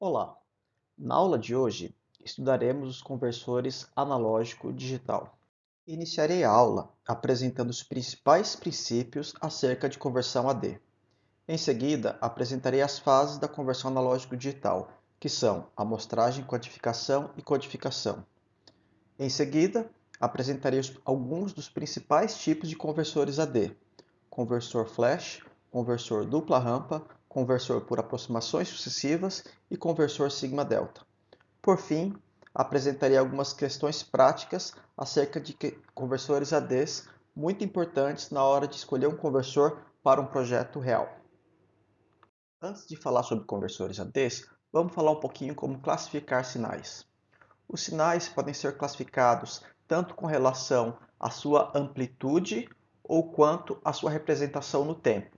Olá! Na aula de hoje, estudaremos os conversores analógico-digital. Iniciarei a aula apresentando os principais princípios acerca de conversão AD. Em seguida, apresentarei as fases da conversão analógico-digital, que são amostragem, quantificação e codificação. Em seguida, apresentarei alguns dos principais tipos de conversores AD: conversor flash, conversor dupla rampa, conversor por aproximações sucessivas e conversor sigma-delta. Por fim, apresentarei algumas questões práticas acerca de conversores ADs muito importantes na hora de escolher um conversor para um projeto real. Antes de falar sobre conversores ADs, vamos falar um pouquinho como classificar sinais. Os sinais podem ser classificados tanto com relação à sua amplitude ou quanto à sua representação no tempo.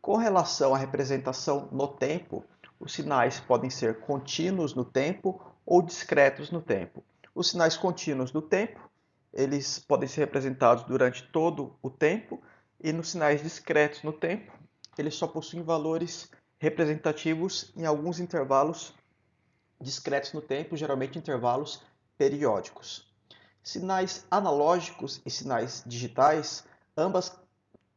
Com relação à representação no tempo, os sinais podem ser contínuos no tempo ou discretos no tempo. Os sinais contínuos no tempo, eles podem ser representados durante todo o tempo, e nos sinais discretos no tempo, eles só possuem valores representativos em alguns intervalos discretos no tempo, geralmente intervalos periódicos. Sinais analógicos e sinais digitais, ambos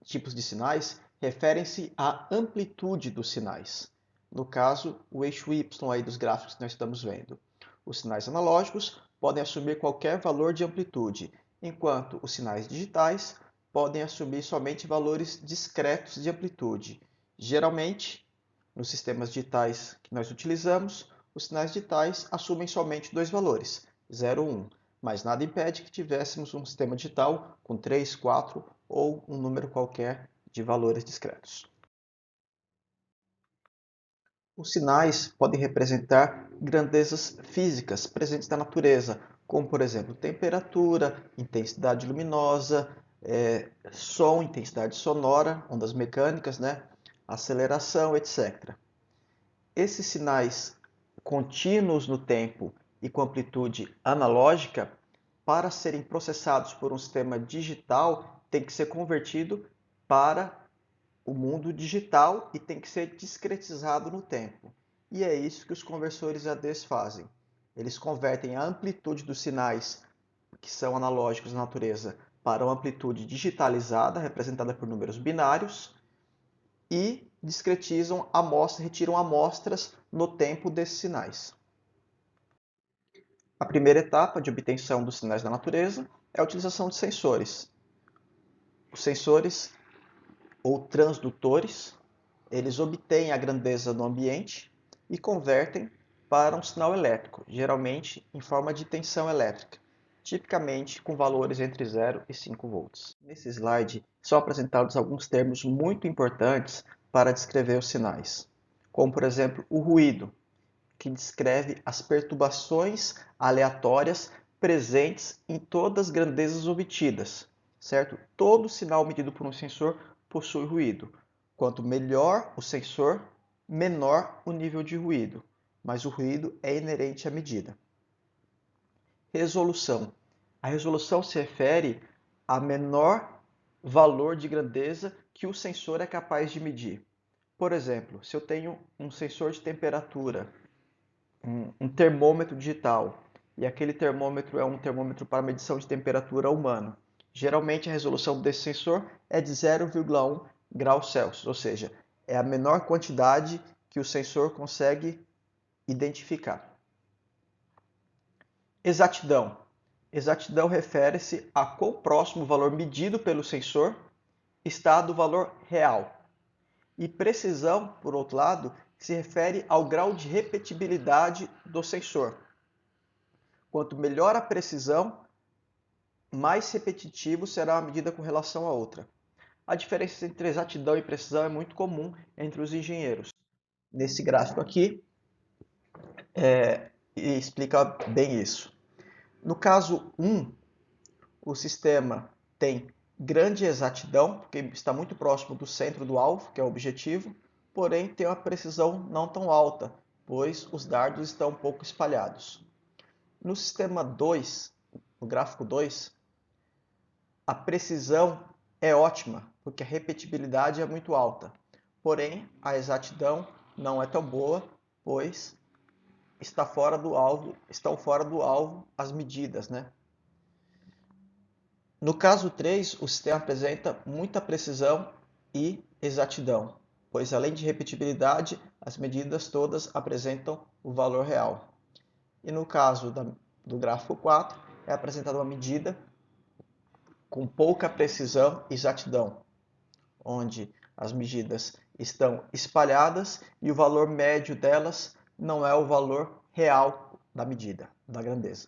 tipos de sinais, referem-se à amplitude dos sinais. No caso, o eixo Y aí dos gráficos que nós estamos vendo. Os sinais analógicos podem assumir qualquer valor de amplitude, enquanto os sinais digitais podem assumir somente valores discretos de amplitude. Geralmente, nos sistemas digitais que nós utilizamos, os sinais digitais assumem somente dois valores, 0 e 1, mas nada impede que tivéssemos um sistema digital com 3, 4 ou um número qualquer de valores discretos. Os sinais podem representar grandezas físicas presentes na natureza, como por exemplo temperatura, intensidade luminosa, som, intensidade sonora, ondas mecânicas, aceleração, etc. Esses sinais contínuos no tempo e com amplitude analógica, para serem processados por um sistema digital, tem que ser convertido para o mundo digital e tem que ser discretizado no tempo. E é isso que os conversores ADs fazem. Eles convertem a amplitude dos sinais que são analógicos na natureza para uma amplitude digitalizada, representada por números binários, e discretizam amostras, retiram amostras no tempo desses sinais. A primeira etapa de obtenção dos sinais da natureza é a utilização de sensores. Os sensores ou transdutores, eles obtêm a grandeza do ambiente e convertem para um sinal elétrico, geralmente em forma de tensão elétrica, tipicamente com valores entre 0 e 5 volts. Nesse slide são apresentados alguns termos muito importantes para descrever os sinais, como por exemplo o ruído, que descreve as perturbações aleatórias presentes em todas as grandezas obtidas, certo? Todo sinal medido por um sensor possui ruído. Quanto melhor o sensor, menor o nível de ruído, mas o ruído é inerente à medida. Resolução. A resolução se refere a menor valor de grandeza que o sensor é capaz de medir. Por exemplo, se eu tenho um sensor de temperatura, um termômetro digital, e aquele termômetro é um termômetro para medição de temperatura humana, geralmente a resolução desse sensor é de 0,1 graus Celsius, ou seja, é a menor quantidade que o sensor consegue identificar. Exatidão. Exatidão refere-se a quão próximo o valor medido pelo sensor está do valor real. E precisão, por outro lado, se refere ao grau de repetibilidade do sensor. Quanto melhor a precisão, mais repetitivo será a medida com relação à outra. A diferença entre exatidão e precisão é muito comum entre os engenheiros. Nesse gráfico aqui, explica bem isso. No caso 1, o sistema tem grande exatidão, porque está muito próximo do centro do alvo, que é o objetivo, porém tem uma precisão não tão alta, pois os dardos estão um pouco espalhados. No sistema 2, no gráfico 2, a precisão é ótima, porque a repetibilidade é muito alta. Porém, a exatidão não é tão boa, pois estão fora do alvo as medidas, né? No caso 3, o sistema apresenta muita precisão e exatidão, pois além de repetibilidade, as medidas todas apresentam o valor real. E no caso do gráfico 4, é apresentada uma medida com pouca precisão e exatidão, onde as medidas estão espalhadas e o valor médio delas não é o valor real da medida, da grandeza.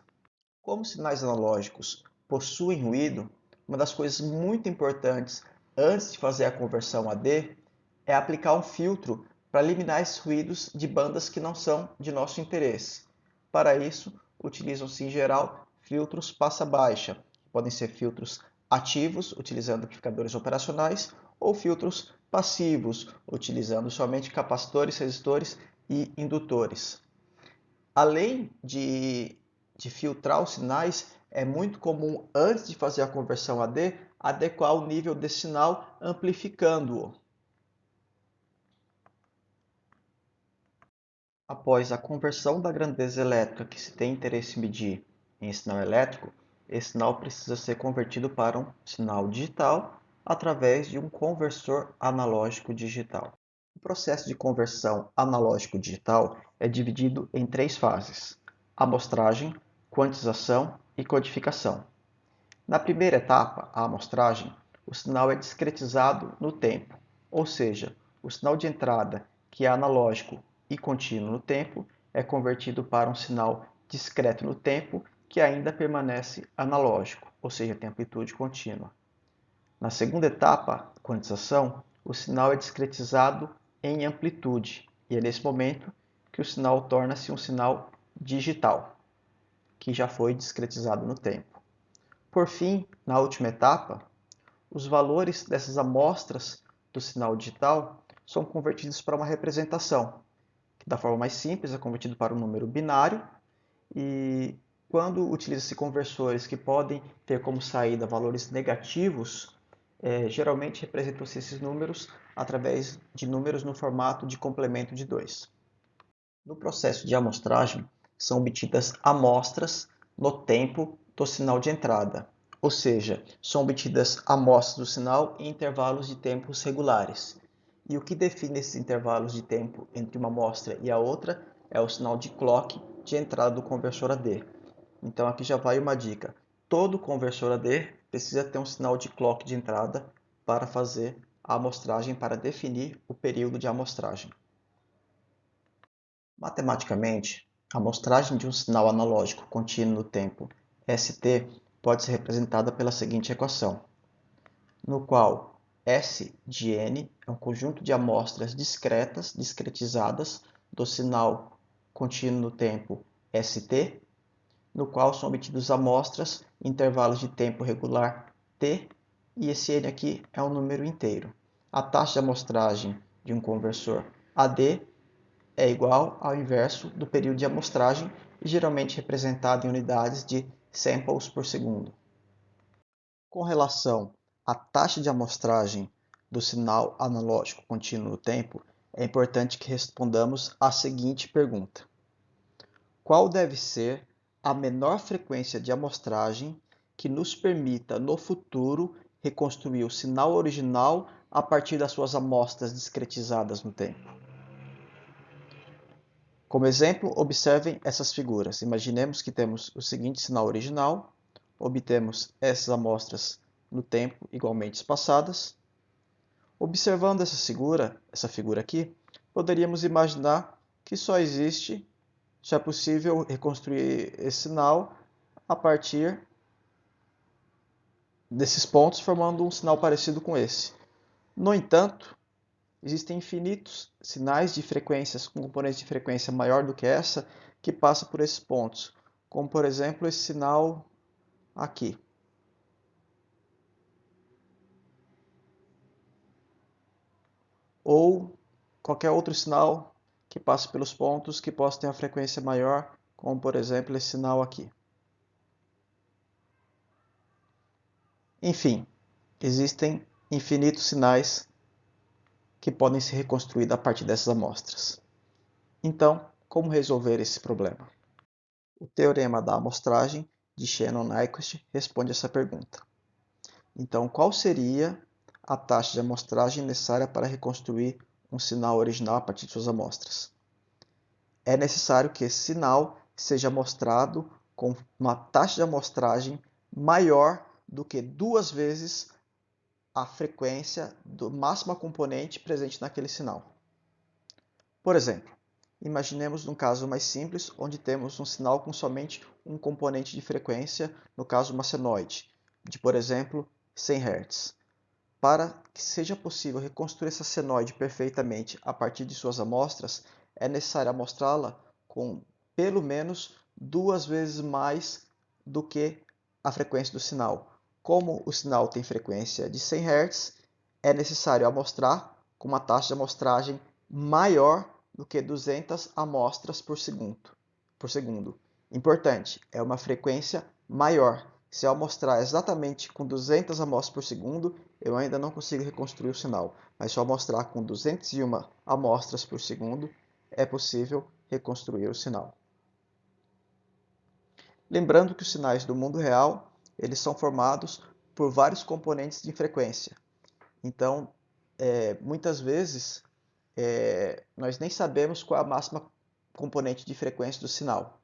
Como sinais analógicos possuem ruído, uma das coisas muito importantes antes de fazer a conversão AD é aplicar um filtro para eliminar esses ruídos de bandas que não são de nosso interesse. Para isso, utilizam-se em geral filtros passa-baixa, que podem ser filtros ativos, utilizando amplificadores operacionais, ou filtros passivos, utilizando somente capacitores, resistores e indutores. Além de filtrar os sinais, é muito comum, antes de fazer a conversão AD, adequar o nível desse sinal amplificando-o. Após a conversão da grandeza elétrica que se tem interesse em medir em sinal elétrico, esse sinal precisa ser convertido para um sinal digital através de um conversor analógico digital. O processo de conversão analógico digital é dividido em 3 fases: amostragem, quantização e codificação. Na primeira etapa, a amostragem, o sinal é discretizado no tempo, ou seja, o sinal de entrada, que é analógico e contínuo no tempo, é convertido para um sinal discreto no tempo, que ainda permanece analógico, ou seja, tem amplitude contínua. Na segunda etapa, quantização, o sinal é discretizado em amplitude, e é nesse momento que o sinal torna-se um sinal digital, que já foi discretizado no tempo. Por fim, na última etapa, os valores dessas amostras do sinal digital são convertidos para uma representação, que da forma mais simples é convertido para um número binário, e quando utiliza-se conversores que podem ter como saída valores negativos, geralmente representam-se esses números através de números no formato de complemento de 2. No processo de amostragem, são obtidas amostras no tempo do sinal de entrada, ou seja, são obtidas amostras do sinal em intervalos de tempos regulares. E o que define esses intervalos de tempo entre uma amostra e a outra é o sinal de clock de entrada do conversor AD. Então aqui já vai uma dica: todo conversor AD precisa ter um sinal de clock de entrada para fazer a amostragem, para definir o período de amostragem. Matematicamente, a amostragem de um sinal analógico contínuo no tempo ST pode ser representada pela seguinte equação, no qual S de n é um conjunto de amostras discretas, discretizadas, do sinal contínuo no tempo ST, no qual são obtidas amostras em intervalos de tempo regular t, e esse n aqui é um número inteiro. A taxa de amostragem de um conversor AD é igual ao inverso do período de amostragem e geralmente representado em unidades de samples por segundo. Com relação à taxa de amostragem do sinal analógico contínuo no tempo, é importante que respondamos a seguinte pergunta: qual deve ser a menor frequência de amostragem que nos permita, no futuro, reconstruir o sinal original a partir das suas amostras discretizadas no tempo? Como exemplo, observem essas figuras. Imaginemos que temos o seguinte sinal original, obtemos essas amostras no tempo igualmente espaçadas. Observando essa figura aqui, poderíamos imaginar que só é possível reconstruir esse sinal a partir desses pontos, formando um sinal parecido com esse. No entanto, existem infinitos sinais de frequências com componentes de frequência maior do que essa que passam por esses pontos, como por exemplo esse sinal aqui. Ou qualquer outro sinal que passe pelos pontos que possa ter uma frequência maior, como por exemplo esse sinal aqui. Enfim, existem infinitos sinais que podem ser reconstruídos a partir dessas amostras. Então, Como resolver esse problema? O teorema da amostragem de Shannon-Nyquist responde essa pergunta. Então, qual seria a taxa de amostragem necessária para reconstruir um sinal original a partir de suas amostras? É necessário que esse sinal seja mostrado com uma taxa de amostragem maior do que 2 vezes a frequência do máximo componente presente naquele sinal. Por exemplo, imaginemos um caso mais simples, onde temos um sinal com somente um componente de frequência, no caso uma senoide, de, por exemplo, 100 Hz. Para que seja possível reconstruir essa senoide perfeitamente a partir de suas amostras, é necessário amostrá-la com pelo menos 2 vezes mais do que a frequência do sinal. Como o sinal tem frequência de 100 Hz, é necessário amostrar com uma taxa de amostragem maior do que 200 amostras por segundo. Importante, é uma frequência maior. Se eu amostrar exatamente com 200 amostras por segundo, eu ainda não consigo reconstruir o sinal. Mas se eu amostrar com 201 amostras por segundo, é possível reconstruir o sinal. Lembrando que os sinais do mundo real, eles são formados por vários componentes de frequência. Então, muitas vezes, nós nem sabemos qual é a máxima componente de frequência do sinal.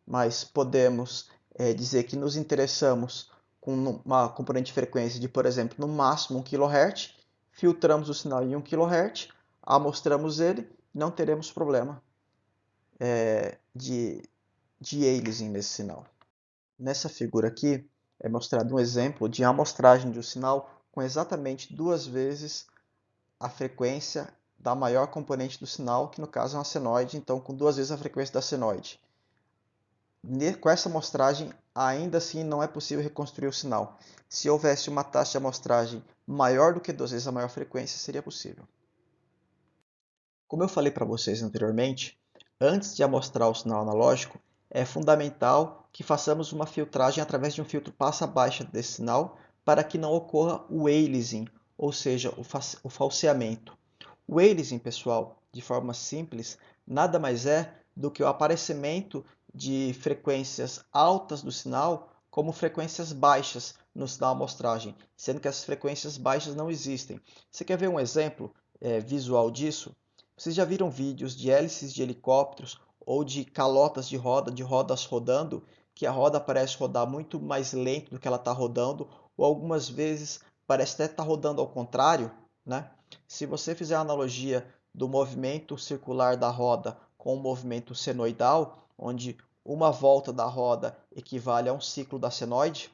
Mas podemos dizer que nos interessamos com uma componente de frequência de, por exemplo, no máximo 1 kHz, filtramos o sinal em 1 kHz, amostramos ele e não teremos problema de aliasing nesse sinal. Nessa figura aqui é mostrado um exemplo de amostragem de um sinal com exatamente 2 vezes a frequência da maior componente do sinal, que no caso é uma senoide, então com 2 vezes a frequência da senoide. Com essa amostragem, ainda assim não é possível reconstruir o sinal. Se houvesse uma taxa de amostragem maior do que 2 vezes a maior frequência, seria possível. Como eu falei para vocês anteriormente, antes de amostrar o sinal analógico, é fundamental que façamos uma filtragem através de um filtro passa-baixa desse sinal para que não ocorra o aliasing, ou seja, o falseamento. O aliasing, pessoal, de forma simples, nada mais é do que o aparecimento de frequências altas do sinal como frequências baixas no sinal amostragem, sendo que as frequências baixas não existem. Você quer ver um exemplo visual disso? Vocês já viram vídeos de hélices de helicópteros ou de calotas de rodas rodando, que a roda parece rodar muito mais lento do que ela está rodando, ou algumas vezes parece até estar rodando ao contrário, né? Se você fizer a analogia do movimento circular da roda com o movimento senoidal, onde uma volta da roda equivale a um ciclo da senoide,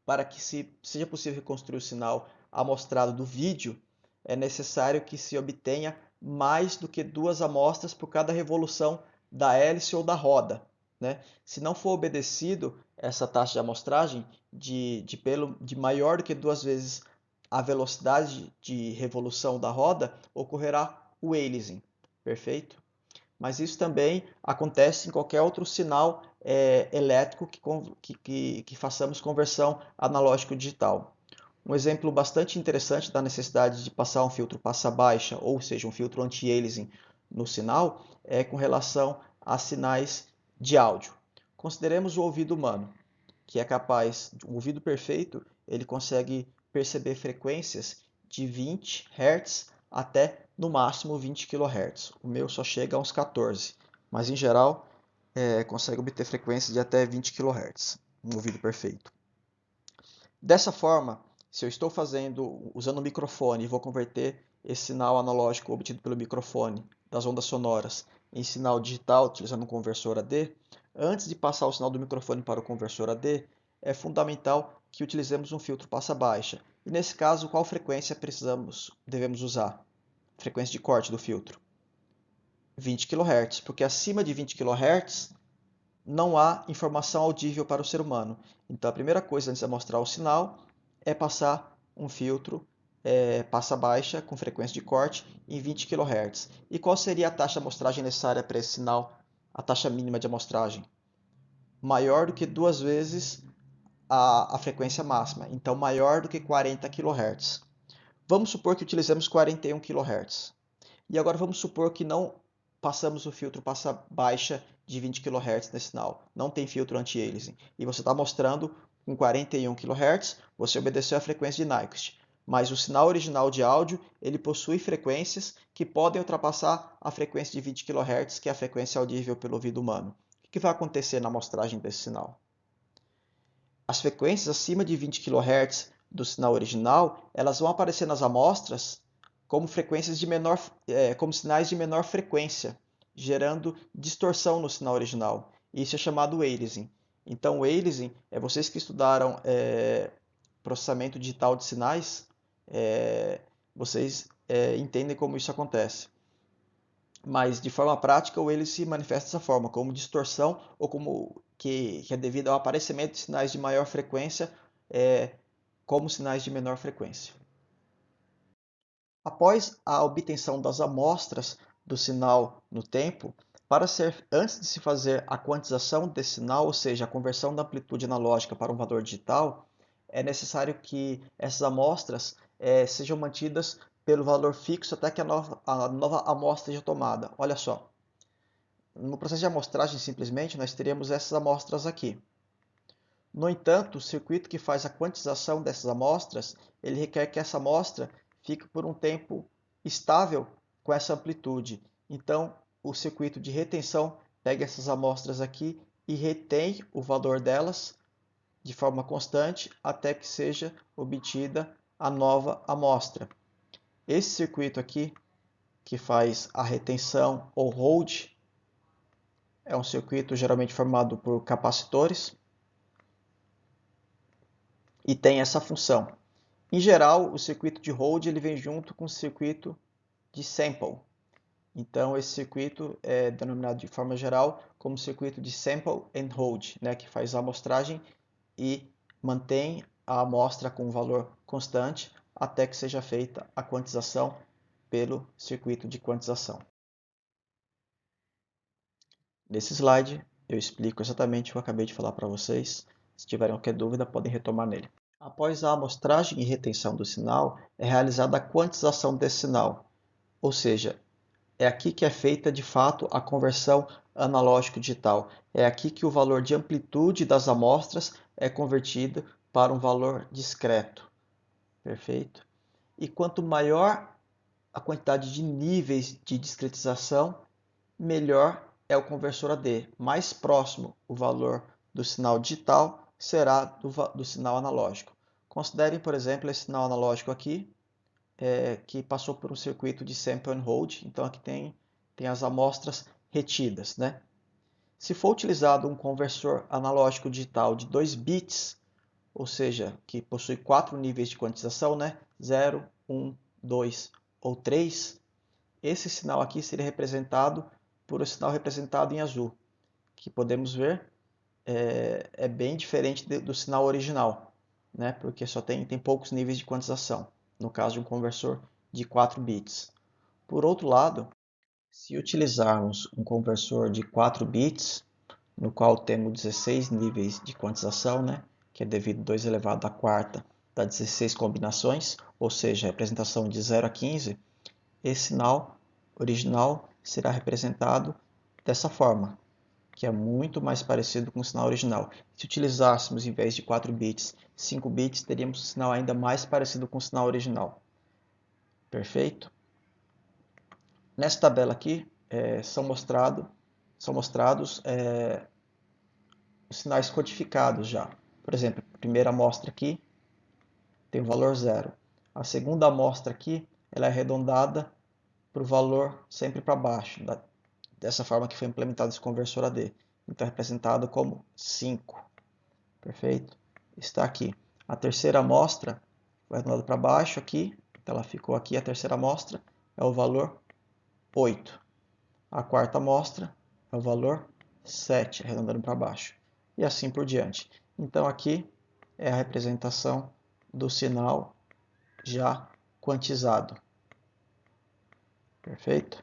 para que seja possível reconstruir o sinal amostrado do vídeo, é necessário que se obtenha mais do que 2 amostras por cada revolução da hélice ou da roda, né? Se não for obedecido essa taxa de amostragem de maior do que 2 vezes a velocidade de revolução da roda, ocorrerá o aliasing, perfeito? Mas isso também acontece em qualquer outro sinal elétrico que façamos conversão analógico-digital. Um exemplo bastante interessante da necessidade de passar um filtro passa-baixa, ou seja, um filtro anti-aliasing no sinal, é com relação a sinais de áudio. Consideremos o ouvido humano, que é capaz, o ouvido perfeito, ele consegue perceber frequências de 20 Hz até no máximo 20 kHz. O meu só chega a uns 14, mas em geral consegue obter frequências de até 20 kHz, um ouvido perfeito. Dessa forma, se eu estou usando o microfone e vou converter esse sinal analógico obtido pelo microfone das ondas sonoras em sinal digital utilizando um conversor AD, antes de passar o sinal do microfone para o conversor AD, é fundamental que utilizemos um filtro passa-baixa. E nesse caso, qual frequência devemos usar? Frequência de corte do filtro. 20 kHz, porque acima de 20 kHz não há informação audível para o ser humano. Então a primeira coisa antes de mostrar o sinal é passar um filtro passa-baixa com frequência de corte em 20 kHz. E qual seria a taxa de amostragem necessária para esse sinal? A taxa mínima de amostragem? Maior do que 2 vezes a frequência máxima, então maior do que 40 kHz. Vamos supor que utilizemos 41 kHz. E agora vamos supor que não passamos o filtro passa baixa de 20 kHz nesse sinal. Não tem filtro anti-aliasing. E você está mostrando com 41 kHz, você obedeceu a frequência de Nyquist. Mas o sinal original de áudio, ele possui frequências que podem ultrapassar a frequência de 20 kHz, que é a frequência audível pelo ouvido humano. O que vai acontecer na amostragem desse sinal? As frequências acima de 20 kHz do sinal original, elas vão aparecer nas amostras como frequências de menor, como sinais de menor frequência, gerando distorção no sinal original. Isso é chamado aliasing. Então, o aliasing é vocês que estudaram processamento digital de sinais, vocês entendem como isso acontece. Mas de forma prática, o aliasing se manifesta dessa forma, como distorção ou como que é devido ao aparecimento de sinais de maior frequência como sinais de menor frequência. Após a obtenção das amostras do sinal no tempo, antes de se fazer a quantização desse sinal, ou seja, a conversão da amplitude analógica para um valor digital, é necessário que essas amostras sejam mantidas pelo valor fixo até que a nova amostra seja tomada. Olha só, no processo de amostragem, simplesmente, nós teríamos essas amostras aqui. No entanto, o circuito que faz a quantização dessas amostras, ele requer que essa amostra fique por um tempo estável com essa amplitude. Então, o circuito de retenção pega essas amostras aqui e retém o valor delas de forma constante até que seja obtida a nova amostra. Esse circuito aqui, que faz a retenção ou hold, é um circuito geralmente formado por capacitores e tem essa função. Em geral, o circuito de hold ele vem junto com o circuito de sample. Então, esse circuito é denominado de forma geral como circuito de sample and hold, né, que faz a amostragem e mantém a amostra com um valor constante até que seja feita a quantização pelo circuito de quantização. Nesse slide, eu explico exatamente o que eu acabei de falar para vocês. Se tiverem qualquer dúvida, podem retomar nele. Após a amostragem e retenção do sinal, é realizada a quantização desse sinal, ou seja, é aqui que é feita de fato a conversão analógico-digital. É aqui que o valor de amplitude das amostras é convertido para um valor discreto. Perfeito? E quanto maior a quantidade de níveis de discretização, melhor é o conversor AD. Mais próximo o valor do sinal digital será do sinal analógico. Considerem, por exemplo, esse sinal analógico aqui, que passou por um circuito de sample and hold. Então aqui tem as amostras retidas, né? Se for utilizado um conversor analógico digital de 2 bits, ou seja, que possui 4 níveis de quantização, né? 0, 1, 2 ou 3, esse sinal aqui seria representado por um sinal representado em azul, que podemos ver é bem diferente do sinal original, né? Porque só tem poucos níveis de quantização, no caso de um conversor de 4 bits. Por outro lado, se utilizarmos um conversor de 4 bits, no qual temos 16 níveis de quantização, né? Que é devido a 2 elevado à quarta dá 16 combinações, ou seja, a representação de 0 a 15, esse sinal original será representado dessa forma, que é muito mais parecido com o sinal original. Se utilizássemos, em vez de 4 bits, 5 bits, teríamos um sinal ainda mais parecido com o sinal original. Perfeito? Nessa tabela aqui, são mostrados os sinais codificados já. Por exemplo, a primeira amostra aqui tem o valor 0. A segunda amostra aqui ela é arredondada para o valor sempre para baixo, dessa forma que foi implementado esse conversor AD. Então é representado como 5. Perfeito? Está aqui. A terceira amostra foi arredondada para baixo aqui, então ela ficou aqui. A terceira amostra é o valor 8. A quarta amostra é o valor 7, arredondando para baixo. E assim por diante. Então aqui é a representação do sinal já quantizado. Perfeito?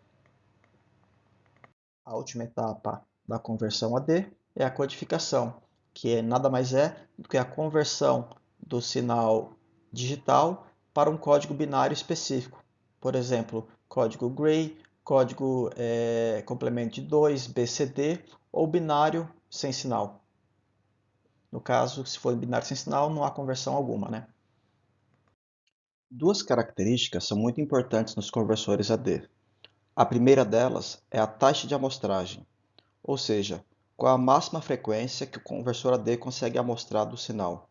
A última etapa da conversão AD é a codificação, que nada mais é do que a conversão do sinal digital para um código binário específico. Por exemplo, código Gray Código complemento de 2, BCD ou binário sem sinal. No caso, se for binário sem sinal, não há conversão alguma, né? Duas características são muito importantes nos conversores AD. A primeira delas é a taxa de amostragem, ou seja, qual a máxima frequência que o conversor AD consegue amostrar do sinal.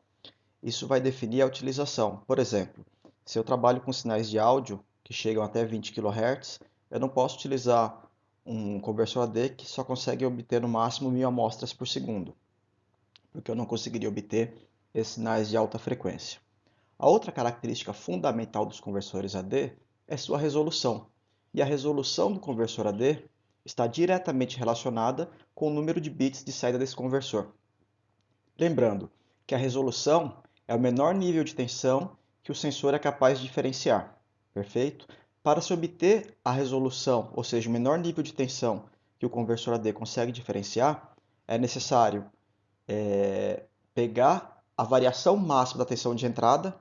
Isso vai definir a utilização. Por exemplo, se eu trabalho com sinais de áudio que chegam até 20 kHz, eu não posso utilizar um conversor AD que só consegue obter no máximo 1000 amostras por segundo, porque eu não conseguiria obter esses sinais de alta frequência. A outra característica fundamental dos conversores AD é sua resolução. E a resolução do conversor AD está diretamente relacionada com o número de bits de saída desse conversor. Lembrando que a resolução é o menor nível de tensão que o sensor é capaz de diferenciar. Perfeito? Para se obter a resolução, ou seja, o menor nível de tensão que o conversor AD consegue diferenciar, é necessário pegar a variação máxima da tensão de entrada.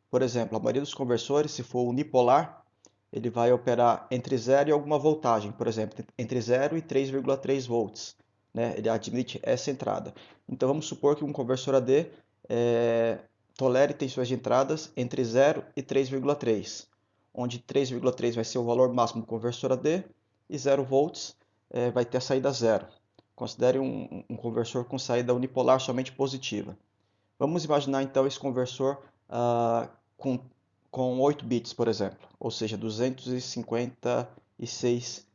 Por exemplo, a maioria dos conversores, se for unipolar, ele vai operar entre 0 e alguma voltagem, por exemplo, entre 0 e 3,3 volts. Né? Ele admite essa entrada. Então vamos supor que um conversor AD tolere tensões de entradas entre 0 e 3,3, onde 3,3 vai ser o valor máximo do conversor AD e 0 volts vai ter a saída zero. Considere um conversor com saída unipolar somente positiva. Vamos imaginar então esse conversor com, 8 bits, por exemplo, ou seja, 256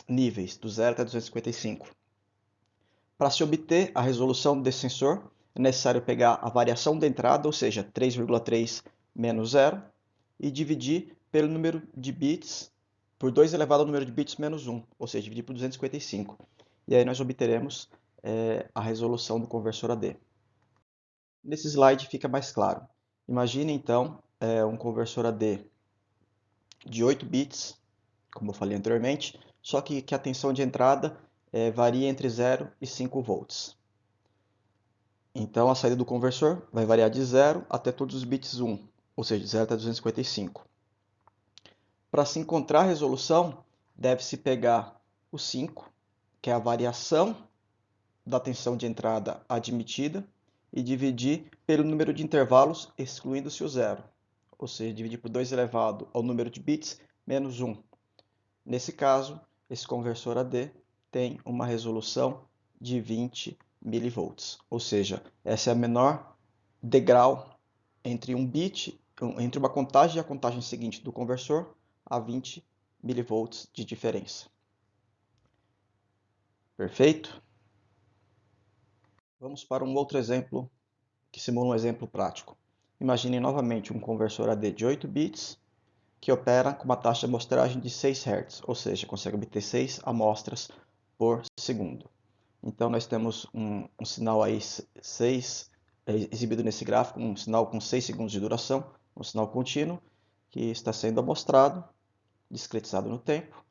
níveis, do 0 até 255. Para se obter a resolução desse sensor, é necessário pegar a variação da entrada, ou seja, 3,3 menos 0, e dividir pelo número de bits, por 2 elevado ao número de bits menos 1, ou seja, dividir por 255. E aí nós obteremos a resolução do conversor AD. Nesse slide fica mais claro. Imagine então um conversor AD de 8 bits, como eu falei anteriormente, só que a tensão de entrada varia entre 0 e 5 volts. Então a saída do conversor vai variar de 0 até todos os bits 1, ou seja, de 0 até 255. Para se encontrar a resolução, deve-se pegar o 5, que é a variação da tensão de entrada admitida, e dividir pelo número de intervalos, excluindo-se o zero, ou seja, dividir por 2 elevado ao número de bits menos 1. Nesse caso, esse conversor AD tem uma resolução de 20 mV, ou seja, essa é a menor degrau entre um bit, entre uma contagem e a contagem seguinte do conversor, a 20 mV de diferença. Perfeito? Vamos para um outro exemplo que simula um exemplo prático. Imagine novamente um conversor AD de 8 bits que opera com uma taxa de amostragem de 6 Hz, ou seja, consegue obter 6 amostras por segundo. Então nós temos um sinal aí 6, exibido nesse gráfico, um sinal com 6 segundos de duração, um sinal contínuo, que está sendo amostrado, discretizado no tempo,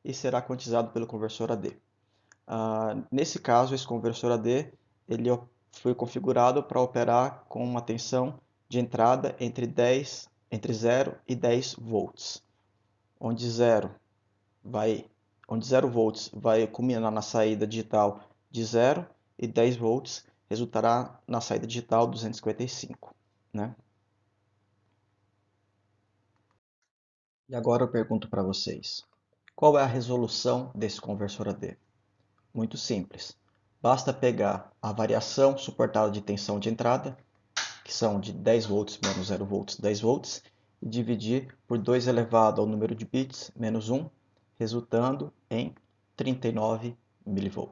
e será quantizado pelo conversor AD. Nesse caso, esse conversor AD ele foi configurado para operar com uma tensão de entrada entre 0 e 10 volts, onde 0 volts vai culminar na saída digital de 0 e 10 volts resultará na saída digital 255, né? E agora eu pergunto para vocês, qual é a resolução desse conversor AD? Muito simples. Basta pegar a variação suportada de tensão de entrada, que são de 10 volts menos 0 volts, 10 volts, e dividir por 2 elevado ao número de bits menos 1, resultando em 39 mV.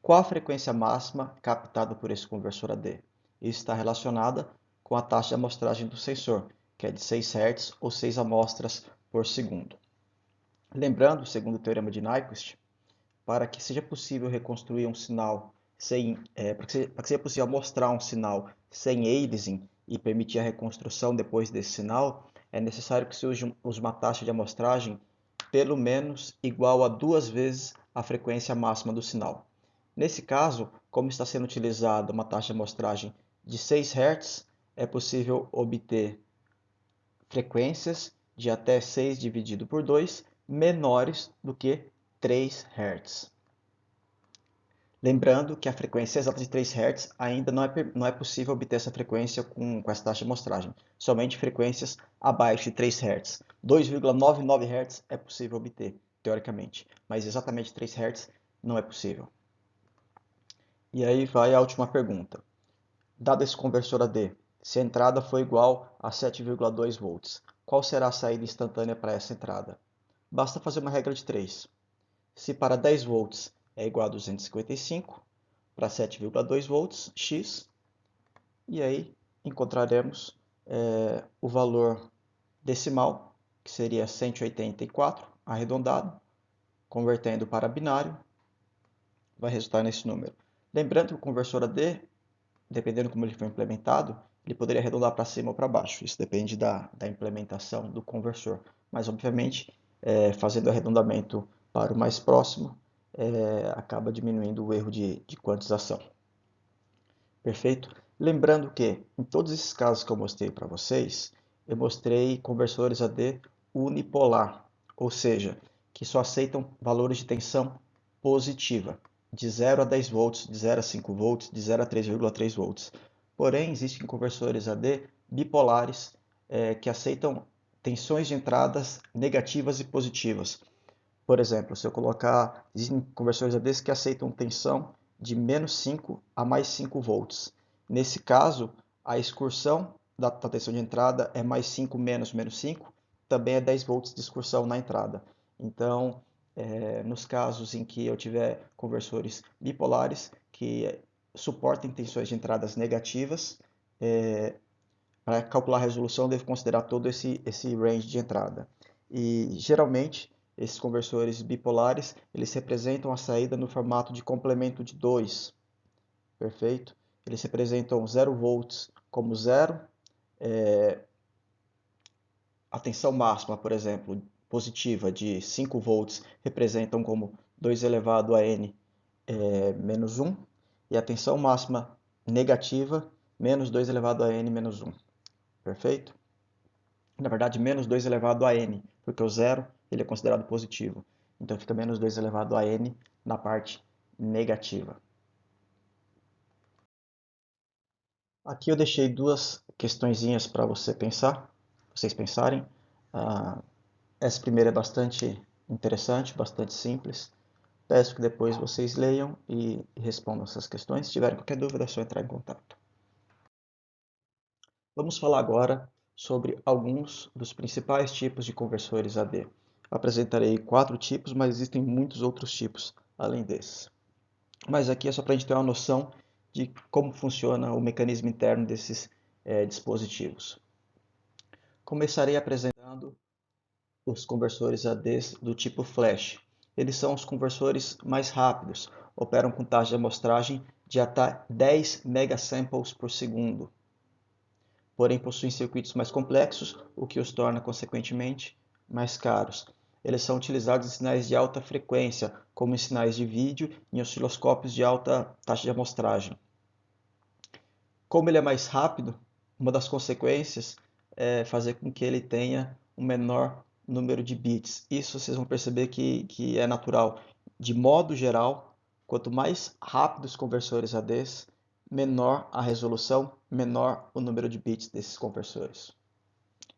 Qual a frequência máxima captada por esse conversor AD? Isso está relacionada com a taxa de amostragem do sensor, que é de 6 Hz ou 6 amostras por segundo. Lembrando, segundo o teorema de Nyquist, para que seja possível reconstruir um sinal para que seja possível mostrar um sinal sem aliasing e permitir a reconstrução depois desse sinal, é necessário que se use uma taxa de amostragem pelo menos igual a 2 vezes a frequência máxima do sinal. Nesse caso, como está sendo utilizada uma taxa de amostragem de 6 Hz, é possível obter frequências de até 6 dividido por 2 menores do que 3 Hz. Lembrando que a frequência exata de 3 Hz ainda não é possível obter essa frequência com essa taxa de amostragem. Somente frequências abaixo de 3 Hz. 2,99 Hz é possível obter, teoricamente, mas exatamente 3 Hz não é possível. E aí vai a última pergunta. Dado esse conversor AD, se a entrada for igual a 7,2 volts, qual será a saída instantânea para essa entrada? Basta fazer uma regra de 3. Se para 10 volts é igual a 255, para 7,2 volts, x, e aí encontraremos o valor decimal, que seria 184, arredondado, convertendo para binário, vai resultar nesse número. Lembrando que o conversor AD, dependendo como ele for implementado, ele poderia arredondar para cima ou para baixo. Isso depende da implementação do conversor. Mas, obviamente, fazendo o arredondamento para o mais próximo, acaba diminuindo o erro de quantização. Perfeito? Lembrando que, em todos esses casos que eu mostrei para vocês, eu mostrei conversores AD unipolar, ou seja, que só aceitam valores de tensão positiva, de 0 a 10 volts, de 0 a 5 volts, de 0 a 3,3 volts. Porém, existem conversores AD bipolares que aceitam tensões de entradas negativas e positivas. Por exemplo, se eu colocar, existem conversores ADs que aceitam tensão de menos 5 a mais 5 volts. Nesse caso, a excursão da tensão de entrada é mais 5 menos menos 5, também é 10 volts de excursão na entrada. Então, nos casos em que eu tiver conversores bipolares que suportem tensões de entradas negativas, para calcular a resolução, eu devo considerar todo esse range de entrada. E geralmente, esses conversores bipolares, eles representam a saída no formato de complemento de 2. Perfeito? Eles representam 0 volts como 0. A tensão máxima, por exemplo, positiva de 5 volts, representam como 2 elevado a n menos 1. E a tensão máxima negativa, menos 2 elevado a n menos 1. Perfeito? Na verdade, menos 2 elevado a n, porque o zero ele é considerado positivo. Então fica menos 2 elevado a n na parte negativa. Aqui eu deixei duas questõezinhas para vocês pensarem. Essa primeira é bastante interessante, bastante simples. Peço que depois vocês leiam e respondam essas questões. Se tiverem qualquer dúvida, é só entrar em contato. Vamos falar agora sobre alguns dos principais tipos de conversores AD. Apresentarei 4 tipos, mas existem muitos outros tipos além desses. Mas aqui é só para a gente ter uma noção de como funciona o mecanismo interno desses dispositivos. Começarei apresentando os conversores AD do tipo flash. Eles são os conversores mais rápidos, operam com taxa de amostragem de até 10 megasamples por segundo. Porém possuem circuitos mais complexos, o que os torna, consequentemente, mais caros. Eles são utilizados em sinais de alta frequência, como em sinais de vídeo e em osciloscópios de alta taxa de amostragem. Como ele é mais rápido, uma das consequências é fazer com que ele tenha um menor número de bits. Isso vocês vão perceber que é natural. De modo geral, quanto mais rápidos os conversores ADs, menor a resolução, menor o número de bits desses conversores.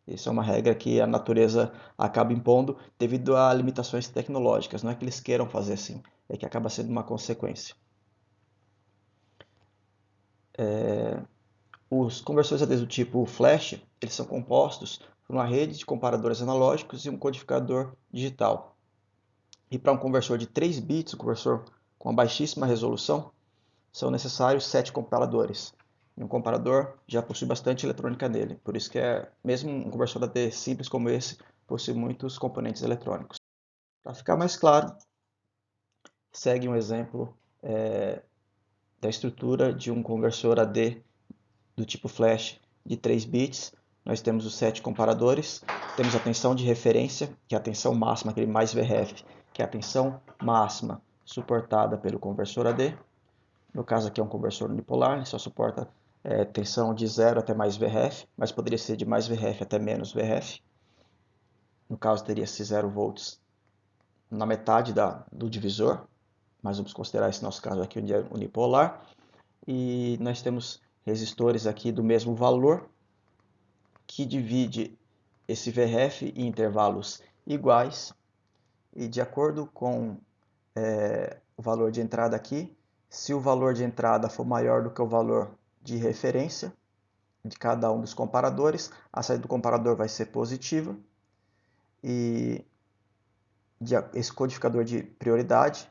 Isso é uma regra que a natureza acaba impondo devido a limitações tecnológicas. Não é que eles queiram fazer assim, é que acaba sendo uma consequência. Os conversores AD do tipo flash, eles são compostos por uma rede de comparadores analógicos e um codificador digital. E para um conversor de 3 bits, um conversor com uma baixíssima resolução, são necessários 7 comparadores. E um comparador já possui bastante eletrônica nele, por isso que mesmo um conversor AD simples como esse, possui muitos componentes eletrônicos. Para ficar mais claro, segue um exemplo da estrutura de um conversor AD do tipo flash de 3 bits. Nós temos os 7 comparadores, temos a tensão de referência, que é a tensão máxima, aquele mais VRF, que é a tensão máxima suportada pelo conversor AD. No caso aqui é um conversor unipolar, ele só suporta tensão de 0 até mais VRF, mas poderia ser de mais VRF até menos VRF. no caso teria esse 0 volts na metade do divisor, mas vamos considerar esse nosso caso aqui unipolar. E nós temos resistores aqui do mesmo valor, que divide esse VRF em intervalos iguais, e de acordo com o valor de entrada aqui, se o valor de entrada for maior do que o valor de referência de cada um dos comparadores, a saída do comparador vai ser positiva, e esse codificador de prioridade,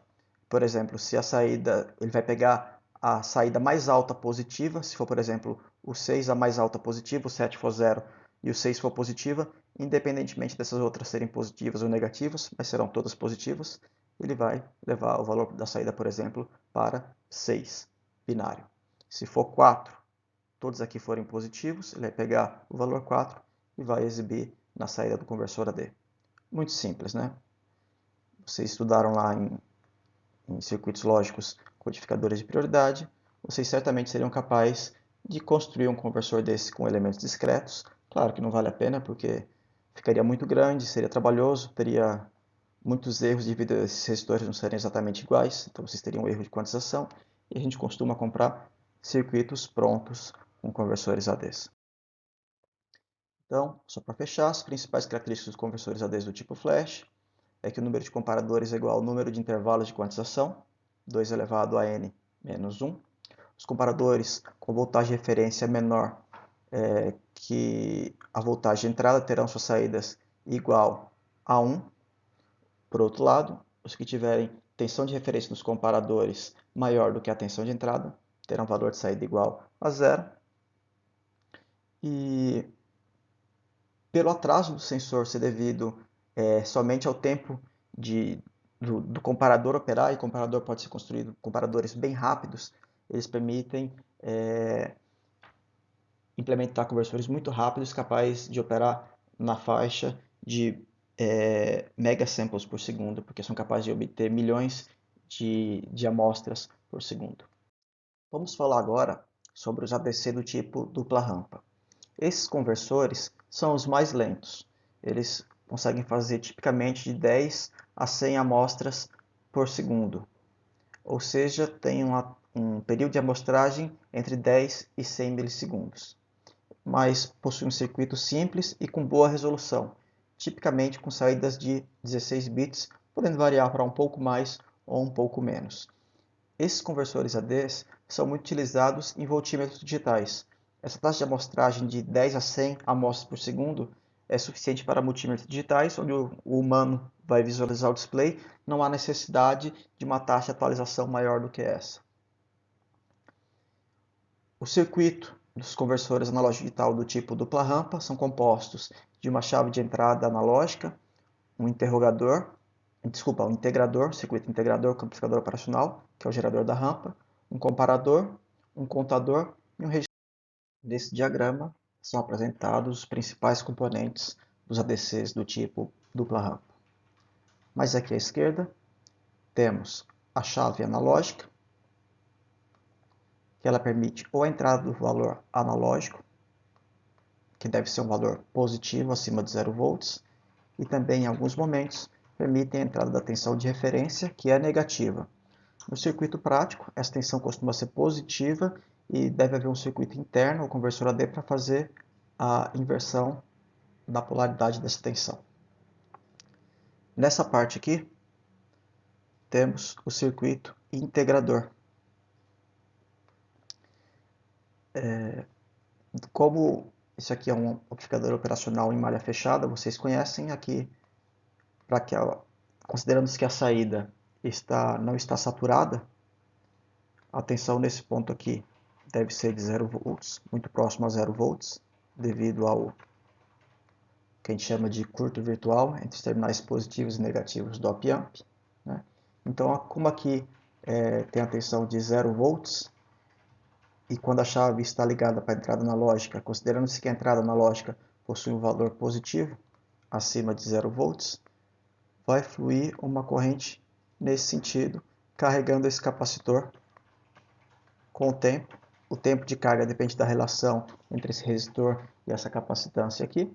por exemplo, se a saída, ele vai pegar a saída mais alta positiva, se for, por exemplo, o 6 a mais alta positiva, o 7 for 0 e o 6 for positiva, independentemente dessas outras serem positivas ou negativas, mas serão todas positivas, ele vai levar o valor da saída, por exemplo, para 6, binário. Se for 4, todos aqui forem positivos, ele vai pegar o valor 4 e vai exibir na saída do conversor AD. Muito simples, né? Vocês estudaram lá em circuitos lógicos codificadores de prioridade, vocês certamente seriam capazes de construir um conversor desse com elementos discretos. Claro que não vale a pena, porque ficaria muito grande, seria trabalhoso, teria muitos erros devido a esses resistores não serem exatamente iguais, então vocês teriam um erro de quantização, e a gente costuma comprar circuitos prontos com conversores ADs. Então, só para fechar, as principais características dos conversores ADs do tipo flash é que o número de comparadores é igual ao número de intervalos de quantização, 2 elevado a n menos 1. Os comparadores com voltagem de referência menor que a voltagem de entrada terão suas saídas igual a 1. Por outro lado, os que tiverem tensão de referência nos comparadores maior do que a tensão de entrada terão valor de saída igual a 0. E pelo atraso do sensor ser devido somente ao tempo do comparador operar, e o comparador pode ser construído comparadores bem rápidos, eles permitem implementar conversores muito rápidos, capazes de operar na faixa de megasamples por segundo, porque são capazes de obter milhões de amostras por segundo. Vamos falar agora sobre os ADC do tipo dupla rampa. Esses conversores são os mais lentos. Eles conseguem fazer tipicamente de 10 a 100 amostras por segundo. Ou seja, tem um período de amostragem entre 10 e 100 milissegundos. Mas possui um circuito simples e com boa resolução, tipicamente com saídas de 16 bits, podendo variar para um pouco mais ou um pouco menos. Esses conversores ADs são muito utilizados em voltímetros digitais. Essa taxa de amostragem de 10 a 100 amostras por segundo é suficiente para multímetros digitais, onde o humano vai visualizar o display. Não há necessidade de uma taxa de atualização maior do que essa. O circuito dos conversores analógico digital do tipo dupla rampa são compostos de uma chave de entrada analógica, um integrador, circuito integrador com amplificador operacional, que é o gerador da rampa, um comparador, um contador e um registro. Nesse diagrama são apresentados os principais componentes dos ADCs do tipo dupla rampa. Mais aqui à esquerda temos a chave analógica, que ela permite ou a entrada do valor analógico, que deve ser um valor positivo acima de 0 volts, e também em alguns momentos permitem a entrada da tensão de referência, que é negativa. No circuito prático, essa tensão costuma ser positiva e deve haver um circuito interno, o conversor AD, para fazer a inversão da polaridade dessa tensão. Nessa parte aqui, temos o circuito integrador. Como isso aqui é um amplificador operacional em malha fechada, vocês conhecem aqui, considerando que a saída não está saturada, a tensão nesse ponto aqui deve ser de 0 volts, muito próximo a 0 volts, devido ao que a gente chama de curto virtual entre os terminais positivos e negativos do op-amp. Né? Então, como aqui tem a tensão de 0 volts, e quando a chave está ligada para a entrada analógica, considerando-se que a entrada analógica possui um valor positivo, acima de 0 volts, vai fluir uma corrente nesse sentido, carregando esse capacitor com o tempo. O tempo de carga depende da relação entre esse resistor e essa capacitância aqui,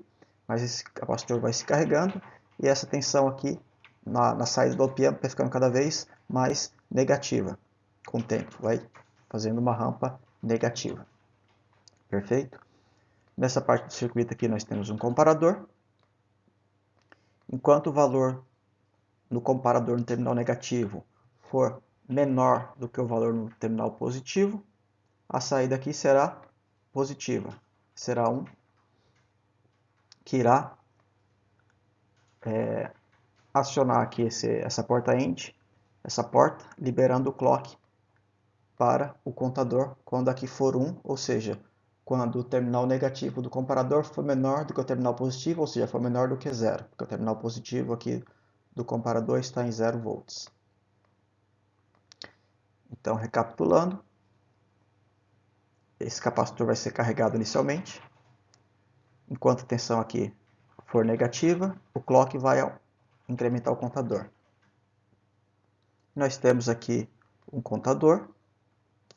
mas esse capacitor vai se carregando e essa tensão aqui na saída do op-amp vai ficando cada vez mais negativa com o tempo, vai fazendo uma rampa negativa. Perfeito? Nessa parte do circuito aqui nós temos um comparador. Enquanto o valor no comparador no terminal negativo for menor do que o valor no terminal positivo, a saída aqui será positiva. Será 1 que irá acionar aqui essa porta END, essa porta, liberando o clock para o contador quando aqui for 1, ou seja, quando o terminal negativo do comparador for menor do que o terminal positivo, ou seja, for menor do que 0, porque o terminal positivo aqui do comparador está em 0 volts. Então, recapitulando, esse capacitor vai ser carregado inicialmente. Enquanto a tensão aqui for negativa, o clock vai incrementar o contador. Nós temos aqui um contador,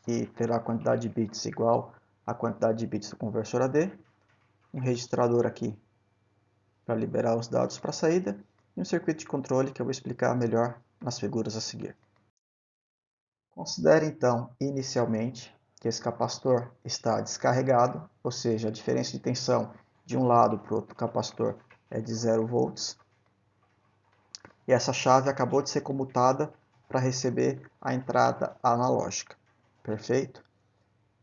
que terá a quantidade de bits igual à quantidade de bits do conversor AD, um registrador aqui para liberar os dados para a saída, e um circuito de controle que eu vou explicar melhor nas figuras a seguir. Considere então, inicialmente, que esse capacitor está descarregado, ou seja, a diferença de tensão de um lado para o outro capacitor é de 0 volts, e essa chave acabou de ser comutada para receber a entrada analógica. Perfeito?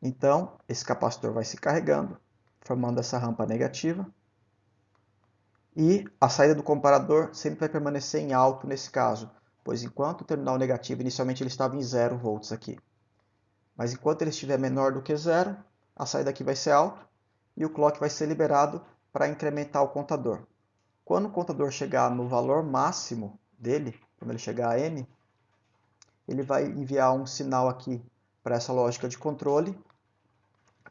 Então, esse capacitor vai se carregando, formando essa rampa negativa, e a saída do comparador sempre vai permanecer em alto nesse caso, pois enquanto o terminal negativo inicialmente ele estava em 0 volts aqui. Mas enquanto ele estiver menor do que 0, a saída aqui vai ser alta e o clock vai ser liberado para incrementar o contador. Quando o contador chegar no valor máximo dele, quando ele chegar a N, ele vai enviar um sinal aqui para essa lógica de controle,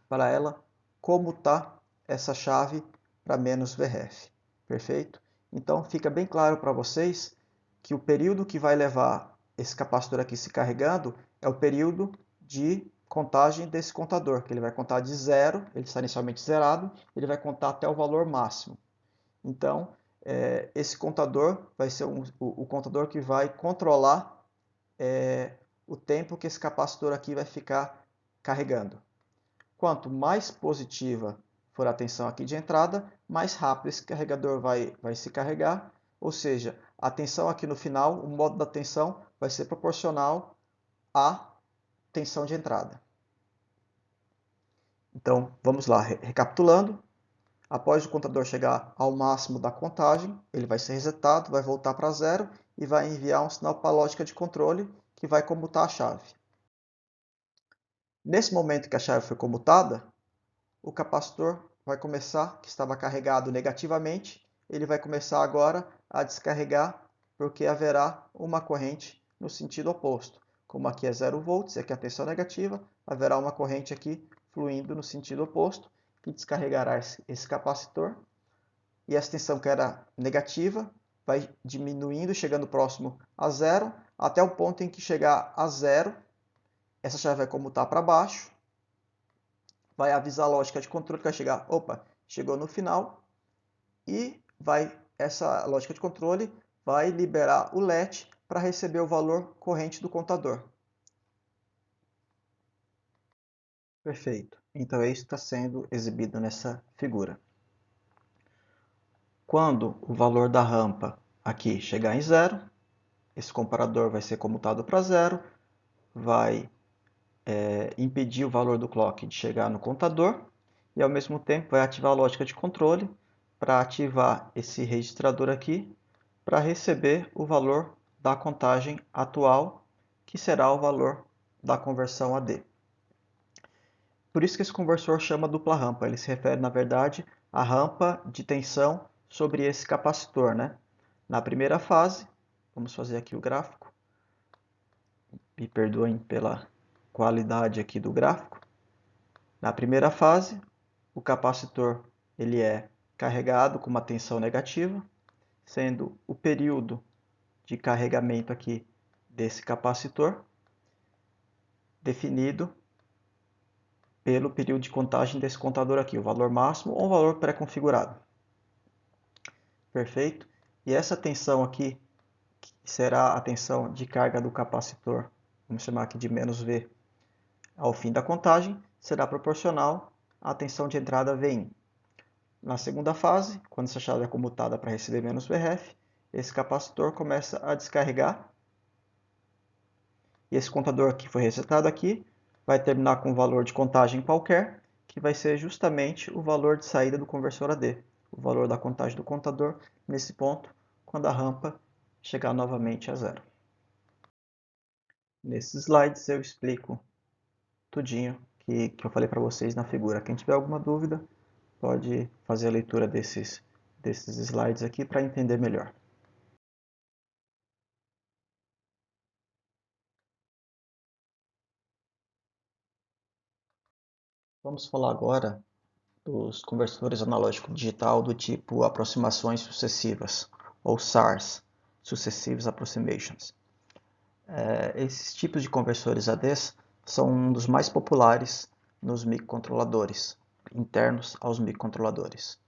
para ela comutar essa chave para menos VRF. Perfeito? Então fica bem claro para vocês que o período que vai levar esse capacitor aqui se carregando é o período de contagem desse contador, que ele vai contar de 0, ele está inicialmente zerado, ele vai contar até o valor máximo. Então, esse contador vai ser o contador que vai controlar o tempo que esse capacitor aqui vai ficar carregando. Quanto mais positiva for a tensão aqui de entrada, mais rápido esse carregador vai se carregar, ou seja, a tensão aqui no final, o modo da tensão vai ser proporcional à tensão de entrada. Então, vamos lá, recapitulando. Após o contador chegar ao máximo da contagem, ele vai ser resetado, vai voltar para 0 e vai enviar um sinal para a lógica de controle que vai comutar a chave. Nesse momento que a chave foi comutada, o capacitor vai começar, que estava carregado negativamente, ele vai começar agora a descarregar, porque haverá uma corrente no sentido oposto. Como aqui é 0 volts e aqui a tensão negativa, haverá uma corrente aqui fluindo no sentido oposto, que descarregará esse capacitor. E essa tensão que era negativa vai diminuindo, chegando próximo a 0, até o ponto em que chegar a 0, essa chave vai comutar para baixo, vai avisar a lógica de controle que vai chegar, opa, chegou no final, e essa lógica de controle vai liberar o LED para receber o valor corrente do contador. Perfeito. Então é isso que está sendo exibido nessa figura. Quando o valor da rampa aqui chegar em 0, esse comparador vai ser comutado para 0, vai impedir o valor do clock de chegar no contador e ao mesmo tempo vai ativar a lógica de controle para ativar esse registrador aqui para receber o valor da contagem atual, que será o valor da conversão AD. Por isso que esse conversor chama dupla rampa, ele se refere na verdade à rampa de tensão sobre esse capacitor, né? Na primeira fase, vamos fazer aqui o gráfico, me perdoem pela qualidade aqui do gráfico. Na primeira fase, o capacitor ele é carregado com uma tensão negativa, sendo o período de carregamento aqui desse capacitor definido pelo período de contagem desse contador aqui, o valor máximo ou o valor pré-configurado. Perfeito? E essa tensão aqui, que será a tensão de carga do capacitor, vamos chamar aqui de menos V, ao fim da contagem, será proporcional à tensão de entrada Vin. Na segunda fase, quando essa chave é comutada para receber menos Vref, esse capacitor começa a descarregar. E esse contador que foi resetado aqui vai terminar com um valor de contagem qualquer, que vai ser justamente o valor de saída do conversor AD, o valor da contagem do contador nesse ponto, quando a rampa chegar novamente a zero. Nesses slides eu explico tudinho que eu falei para vocês na figura. Quem tiver alguma dúvida, pode fazer a leitura desses slides aqui para entender melhor. Vamos falar agora dos conversores analógico digital do tipo aproximações sucessivas, ou SARs, Successive Approximations. Esses tipos de conversores ADs são um dos mais populares nos microcontroladores, internos aos microcontroladores.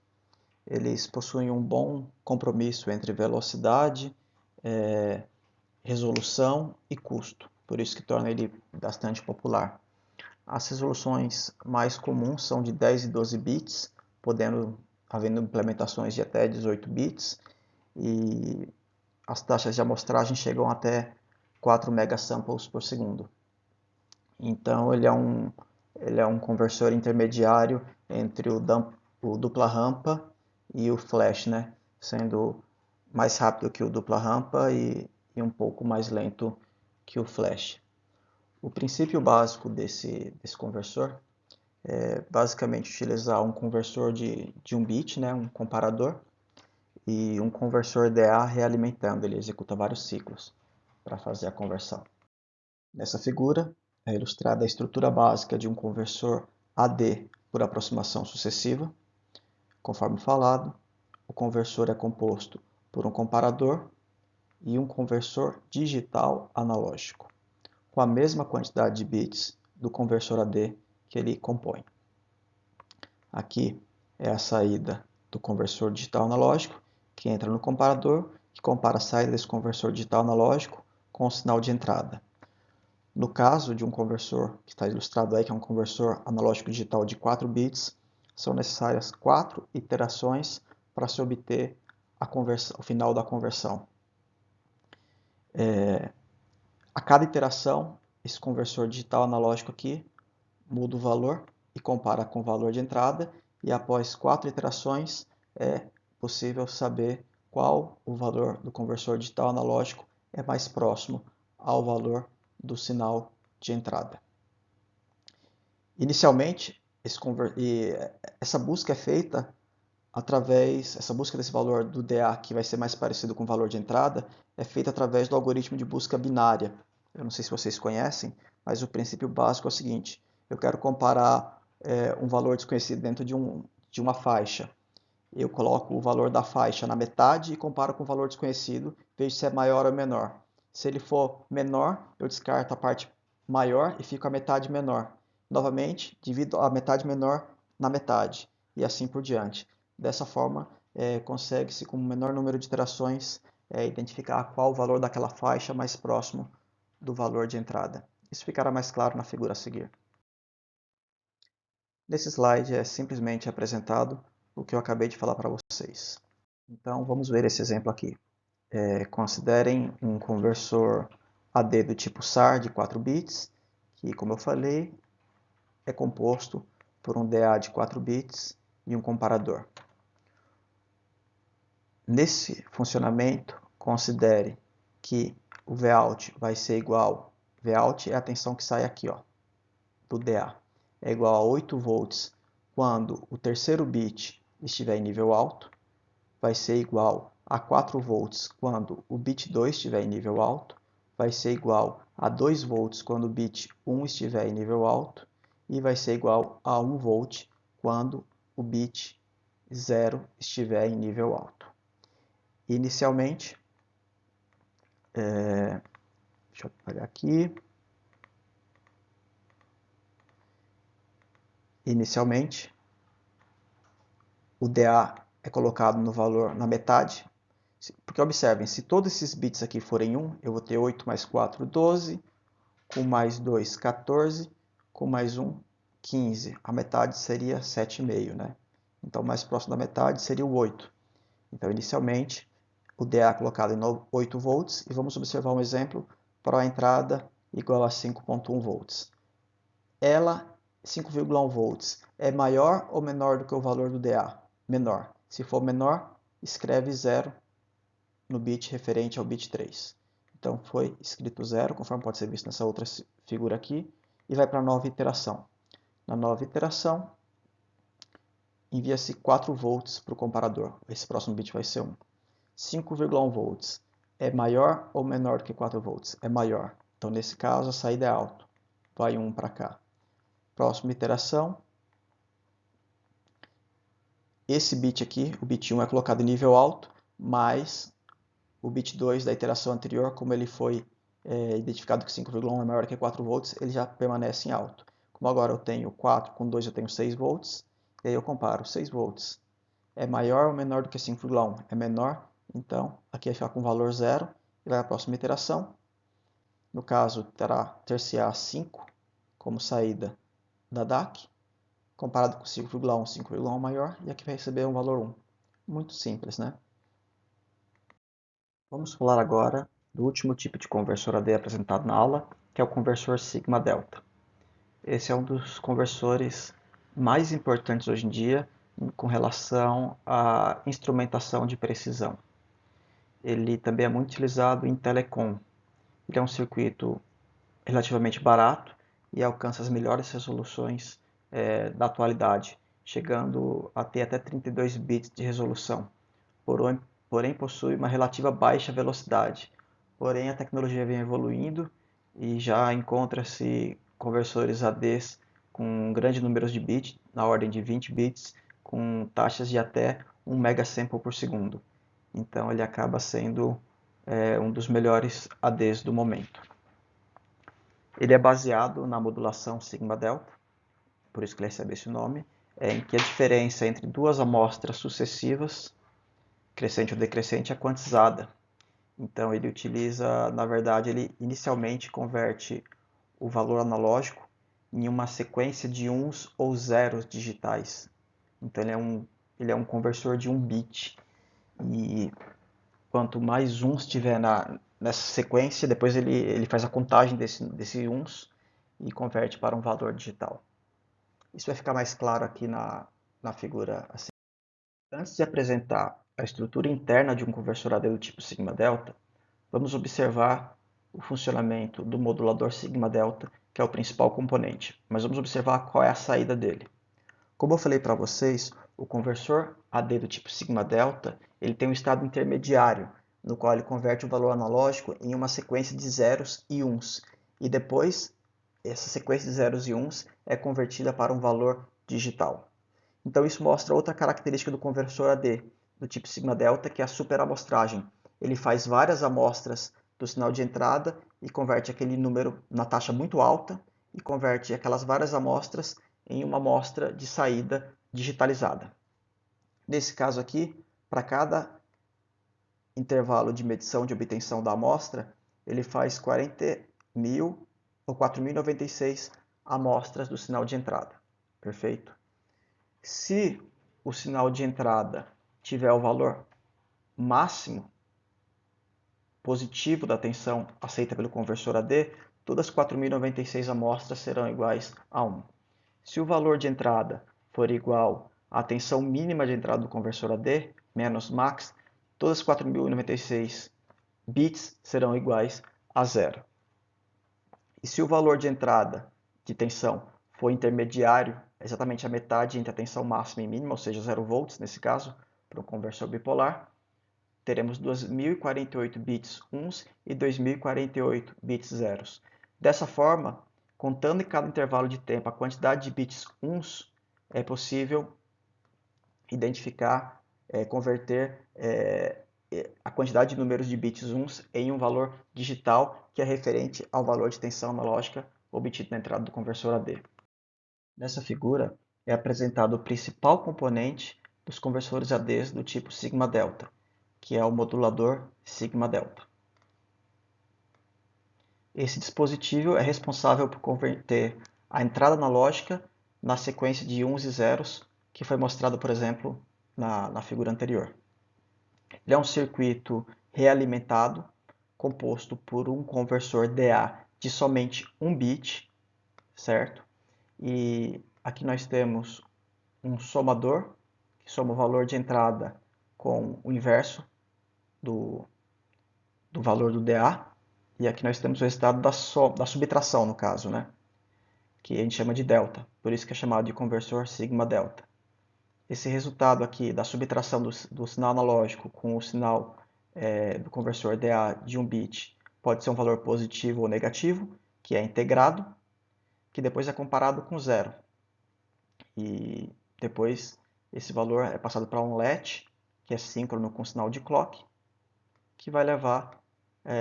Eles possuem um bom compromisso entre velocidade, resolução e custo, por isso que torna ele bastante popular. As resoluções mais comuns são de 10 e 12 bits, havendo implementações de até 18 bits, e as taxas de amostragem chegam até 4 megasamples por segundo. Então ele é um conversor intermediário entre o dupla rampa e o flash, né? Sendo mais rápido que o dupla rampa e um pouco mais lento que o flash. O princípio básico desse conversor é basicamente utilizar um conversor de 1 bit, né, um comparador, e um conversor DA realimentando. Ele executa vários ciclos para fazer a conversão. Nessa figura é ilustrada a estrutura básica de um conversor AD por aproximação sucessiva. Conforme falado, o conversor é composto por um comparador e um conversor digital analógico, com a mesma quantidade de bits do conversor AD que ele compõe. Aqui é a saída do conversor digital analógico, que entra no comparador, que compara a saída desse conversor digital analógico com o sinal de entrada. No caso de um conversor que está ilustrado aí, que é um conversor analógico digital de 4 bits, são necessárias 4 iterações para se obter o final da conversão. A cada iteração, esse conversor digital analógico aqui muda o valor e compara com o valor de entrada, e após 4 iterações é possível saber qual o valor do conversor digital analógico é mais próximo ao valor do sinal de entrada. Inicialmente, essa busca é feita essa busca desse valor do DA, que vai ser mais parecido com o valor de entrada, é feita através do algoritmo de busca binária. Eu não sei se vocês conhecem, mas o princípio básico é o seguinte: eu quero comparar um valor desconhecido dentro de uma faixa. Eu coloco o valor da faixa na metade e comparo com o valor desconhecido, vejo se é maior ou menor. Se ele for menor, eu descarto a parte maior e fico a metade menor. Novamente, divido a metade menor na metade, e assim por diante. Dessa forma, consegue-se, com o menor número de iterações, identificar qual o valor daquela faixa mais próximo do valor de entrada. Isso ficará mais claro na figura a seguir. Nesse slide é simplesmente apresentado o que eu acabei de falar para vocês. Então vamos ver esse exemplo aqui. Considerem um conversor AD do tipo SAR de 4 bits, que, como eu falei, é composto por um DA de 4 bits e um comparador. Nesse funcionamento, considere que o Vout vai ser igual, Vout é a tensão que sai aqui, ó, do DA, é igual a 8 volts quando o terceiro bit estiver em nível alto, vai ser igual a 4 volts quando o bit 2 estiver em nível alto, vai ser igual a 2 volts quando o bit 1 estiver em nível alto, e vai ser igual a 1 volt quando o bit 0 estiver em nível alto. Inicialmente, deixa eu apagar aqui. Inicialmente, o DA é colocado no valor na metade, porque observem, se todos esses bits aqui forem 1, eu vou ter 8 mais 4, 12, com mais 2, 14, com mais 1, 15. A metade seria 7,5, né? Então, mais próximo da metade seria o 8. Então, inicialmente, o DA é colocado em 8 volts e vamos observar um exemplo para a entrada igual a 5,1 volts. Ela, 5,1 volts, é maior ou menor do que o valor do DA? Menor. Se for menor, escreve 0 no bit referente ao bit 3. Então foi escrito 0, conforme pode ser visto nessa outra figura aqui, e vai para a nova iteração. Na nova iteração, envia-se 4 volts para o comparador. Esse próximo bit vai ser 1. 5,1 volts é maior ou menor do que 4 volts? É maior. Então, nesse caso, a saída é alta. Vai 1 para cá. Próxima iteração. Esse bit aqui, o bit 1, é colocado em nível alto, mas o bit 2 da iteração anterior, como ele foi identificado que 5,1 é maior que 4 volts, ele já permanece em alto. Como agora eu tenho 4, com 2 eu tenho 6 volts, e aí eu comparo 6 volts. É maior ou menor do que 5,1? É menor, então aqui vai ficar com valor 0 e vai à próxima iteração. No caso, terá ter-se-á 5 como saída da DAC, comparado com 5,1, 5,1 maior, e aqui vai receber um valor 1. Muito simples, né? Vamos falar agora do último tipo de conversor AD apresentado na aula, que é o conversor sigma-delta. Esse é um dos conversores mais importantes hoje em dia com relação à instrumentação de precisão. Ele também é muito utilizado em telecom. Ele é um circuito relativamente barato e alcança as melhores resoluções da atualidade, chegando a ter até 32 bits de resolução. Porém possui uma relativa baixa velocidade. Porém, a tecnologia vem evoluindo e já encontra-se conversores ADs com grandes números de bits, na ordem de 20 bits, com taxas de até 1 megasample por segundo. Então, ele acaba sendo um dos melhores ADs do momento. Ele é baseado na modulação sigma-delta, por isso que ele recebe esse nome, em que a diferença entre duas amostras sucessivas, crescente ou decrescente, é quantizada. Então ele utiliza, na verdade, ele inicialmente converte o valor analógico em uma sequência de uns ou zeros digitais. Então ele é um conversor de 1 bit. E quanto mais uns tiver nessa sequência, depois ele faz a contagem desse uns e converte para um valor digital. Isso vai ficar mais claro aqui na figura. Assim. Antes de apresentar a estrutura interna de um conversor AD do tipo sigma-delta, vamos observar o funcionamento do modulador sigma-delta, que é o principal componente. Mas vamos observar qual é a saída dele. Como eu falei para vocês, o conversor AD do tipo sigma-delta, ele tem um estado intermediário, no qual ele converte o valor analógico em uma sequência de zeros e uns. E depois, essa sequência de zeros e uns é convertida para um valor digital. Então isso mostra outra característica do conversor AD do tipo sigma-delta, que é a superamostragem. Ele faz várias amostras do sinal de entrada e converte aquele número na taxa muito alta e converte aquelas várias amostras em uma amostra de saída digitalizada. Nesse caso aqui, para cada intervalo de medição de obtenção da amostra, ele faz 40.000 ou 4.096 amostras do sinal de entrada. Perfeito? Se o sinal de entrada tiver o valor máximo positivo da tensão aceita pelo conversor AD, todas as 4.096 amostras serão iguais a 1. Se o valor de entrada for igual à tensão mínima de entrada do conversor AD, menos max, todas as 4.096 bits serão iguais a 0. E se o valor de entrada de tensão for intermediário, exatamente a metade entre a tensão máxima e mínima, ou seja, 0 volts nesse caso, para um conversor bipolar, teremos 2.048 bits uns e 2.048 bits zeros. Dessa forma, contando em cada intervalo de tempo a quantidade de bits uns, é possível identificar, converter a quantidade de números de bits uns em um valor digital que é referente ao valor de tensão analógica obtido na entrada do conversor AD. Nessa figura é apresentado o principal componente dos conversores ADs do tipo sigma delta, que é o modulador sigma delta. Esse dispositivo é responsável por converter a entrada analógica na sequência de uns e zeros, que foi mostrado, por exemplo, na figura anterior. Ele é um circuito realimentado, composto por um conversor DA de somente 1 bit, certo? E aqui nós temos um somador, que soma o valor de entrada com o inverso do valor do DA. E aqui nós temos o resultado da subtração, no caso, né? Que a gente chama de delta, por isso que é chamado de conversor sigma delta. Esse resultado aqui da subtração do sinal analógico com o sinal do conversor DA de 1 bit pode ser um valor positivo ou negativo, que é integrado, que depois é comparado com zero. E depois esse valor é passado para um latch, que é síncrono com o sinal de clock, que vai levar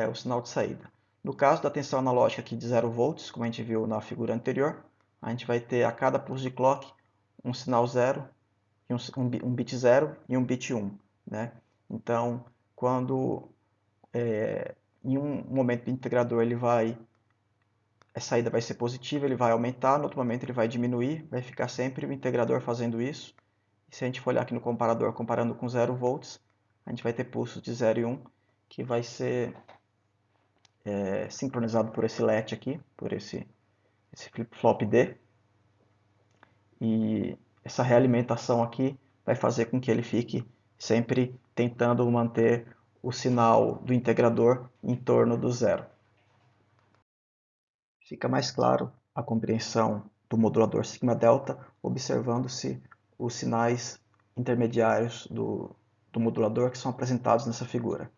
o sinal de saída. No caso da tensão analógica aqui de 0 volts, como a gente viu na figura anterior, a gente vai ter a cada pulso de clock um sinal 0, um bit 0 e um bit 1. Né? Então, quando em um momento do integrador a saída vai ser positiva, ele vai aumentar, no outro momento ele vai diminuir, vai ficar sempre o integrador fazendo isso. E se a gente for olhar aqui no comparador, comparando com 0 volts, a gente vai ter pulsos de 0 e 1, que vai ser sincronizado por esse latch aqui, por esse flip-flop D. E essa realimentação aqui vai fazer com que ele fique sempre tentando manter o sinal do integrador em torno do zero. Fica mais claro a compreensão do modulador sigma delta observando-se os sinais intermediários do modulador que são apresentados nessa figura.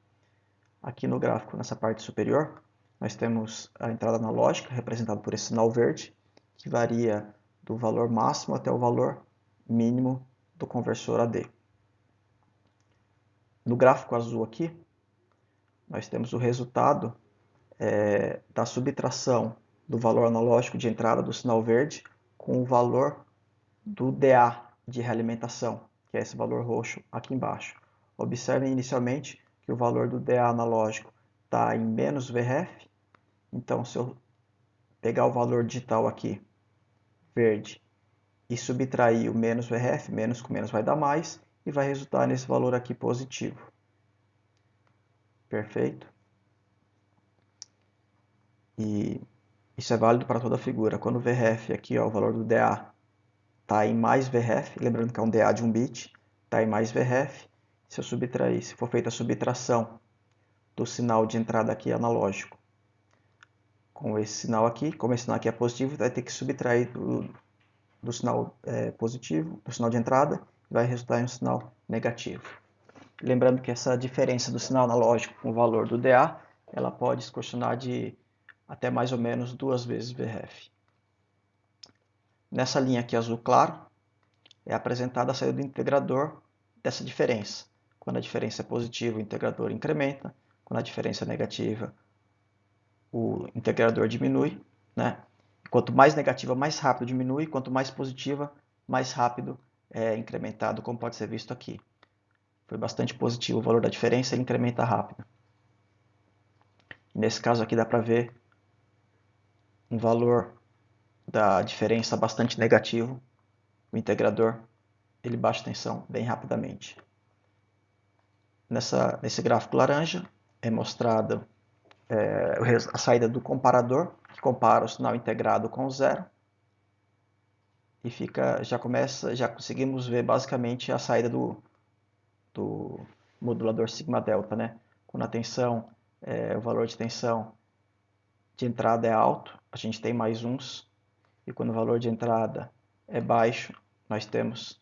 Aqui no gráfico, nessa parte superior, nós temos a entrada analógica, representada por esse sinal verde, que varia do valor máximo até o valor mínimo do conversor AD. No gráfico azul aqui, nós temos o resultado da subtração do valor analógico de entrada do sinal verde com o valor do DA de realimentação, que é esse valor roxo aqui embaixo. Observem inicialmente que o valor do DA analógico está em menos VREF, então se eu pegar o valor digital aqui, verde, e subtrair o menos VREF, menos com menos vai dar mais, e vai resultar nesse valor aqui positivo. Perfeito? E isso é válido para toda a figura. Quando o VREF aqui, ó, o valor do DA está em mais VREF, lembrando que é um DA de 1 bit, está em mais VREF. Se eu subtrair, se for feita a subtração do sinal de entrada aqui analógico com esse sinal aqui, como esse sinal aqui é positivo, vai ter que subtrair do sinal positivo, do sinal de entrada, e vai resultar em um sinal negativo. Lembrando que essa diferença do sinal analógico com o valor do DA, ela pode excursionar de até mais ou menos 2 vezes VREF. Nessa linha aqui azul claro, é apresentada a saída do integrador dessa diferença. Quando a diferença é positiva, o integrador incrementa. Quando a diferença é negativa, o integrador diminui. Né? Quanto mais negativa, mais rápido diminui. Quanto mais positiva, mais rápido é incrementado, como pode ser visto aqui. Foi bastante positivo o valor da diferença, ele incrementa rápido. Nesse caso aqui dá para ver um valor da diferença bastante negativo. O integrador ele baixa tensão bem rapidamente. Nesse gráfico laranja é mostrada a saída do comparador, que compara o sinal integrado com o zero. E já conseguimos ver basicamente a saída do modulador sigma delta. Né? Quando a tensão, o valor de tensão de entrada é alto, a gente tem mais uns. E quando o valor de entrada é baixo, nós temos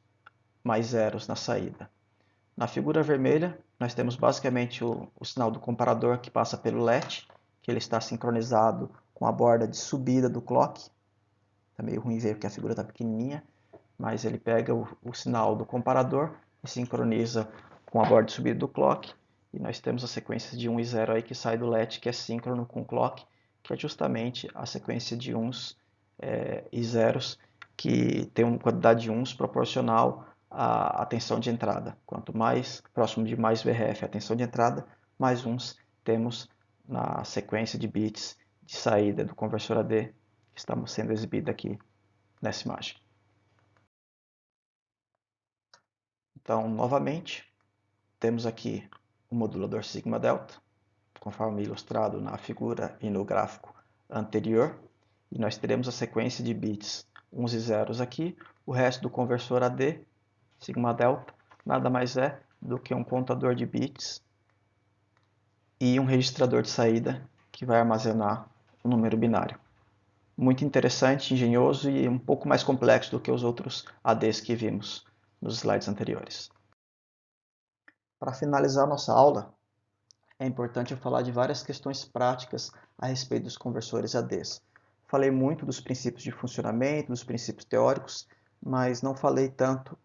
mais zeros na saída. Na figura vermelha, nós temos basicamente o sinal do comparador que passa pelo latch, que ele está sincronizado com a borda de subida do clock. Está meio ruim ver porque a figura está pequenininha, mas ele pega o sinal do comparador e sincroniza com a borda de subida do clock. E nós temos a sequência de 1 e 0 aí que sai do latch, que é síncrono com o clock, que é justamente a sequência de 1s e zeros, que tem uma quantidade de 1s proporcional a tensão de entrada. Quanto mais próximo de mais VRF a tensão de entrada, mais uns temos na sequência de bits de saída do conversor AD que estamos sendo exibida aqui nessa imagem. Então, novamente, temos aqui o modulador sigma delta, conforme ilustrado na figura e no gráfico anterior, e nós teremos a sequência de bits 1 e 0 aqui, o resto do conversor AD, sigma delta, nada mais é do que um contador de bits e um registrador de saída que vai armazenar o número binário. Muito interessante, engenhoso e um pouco mais complexo do que os outros ADs que vimos nos slides anteriores. Para finalizar nossa aula, é importante eu falar de várias questões práticas a respeito dos conversores ADs. Falei muito dos princípios de funcionamento, dos princípios teóricos, mas não falei tanto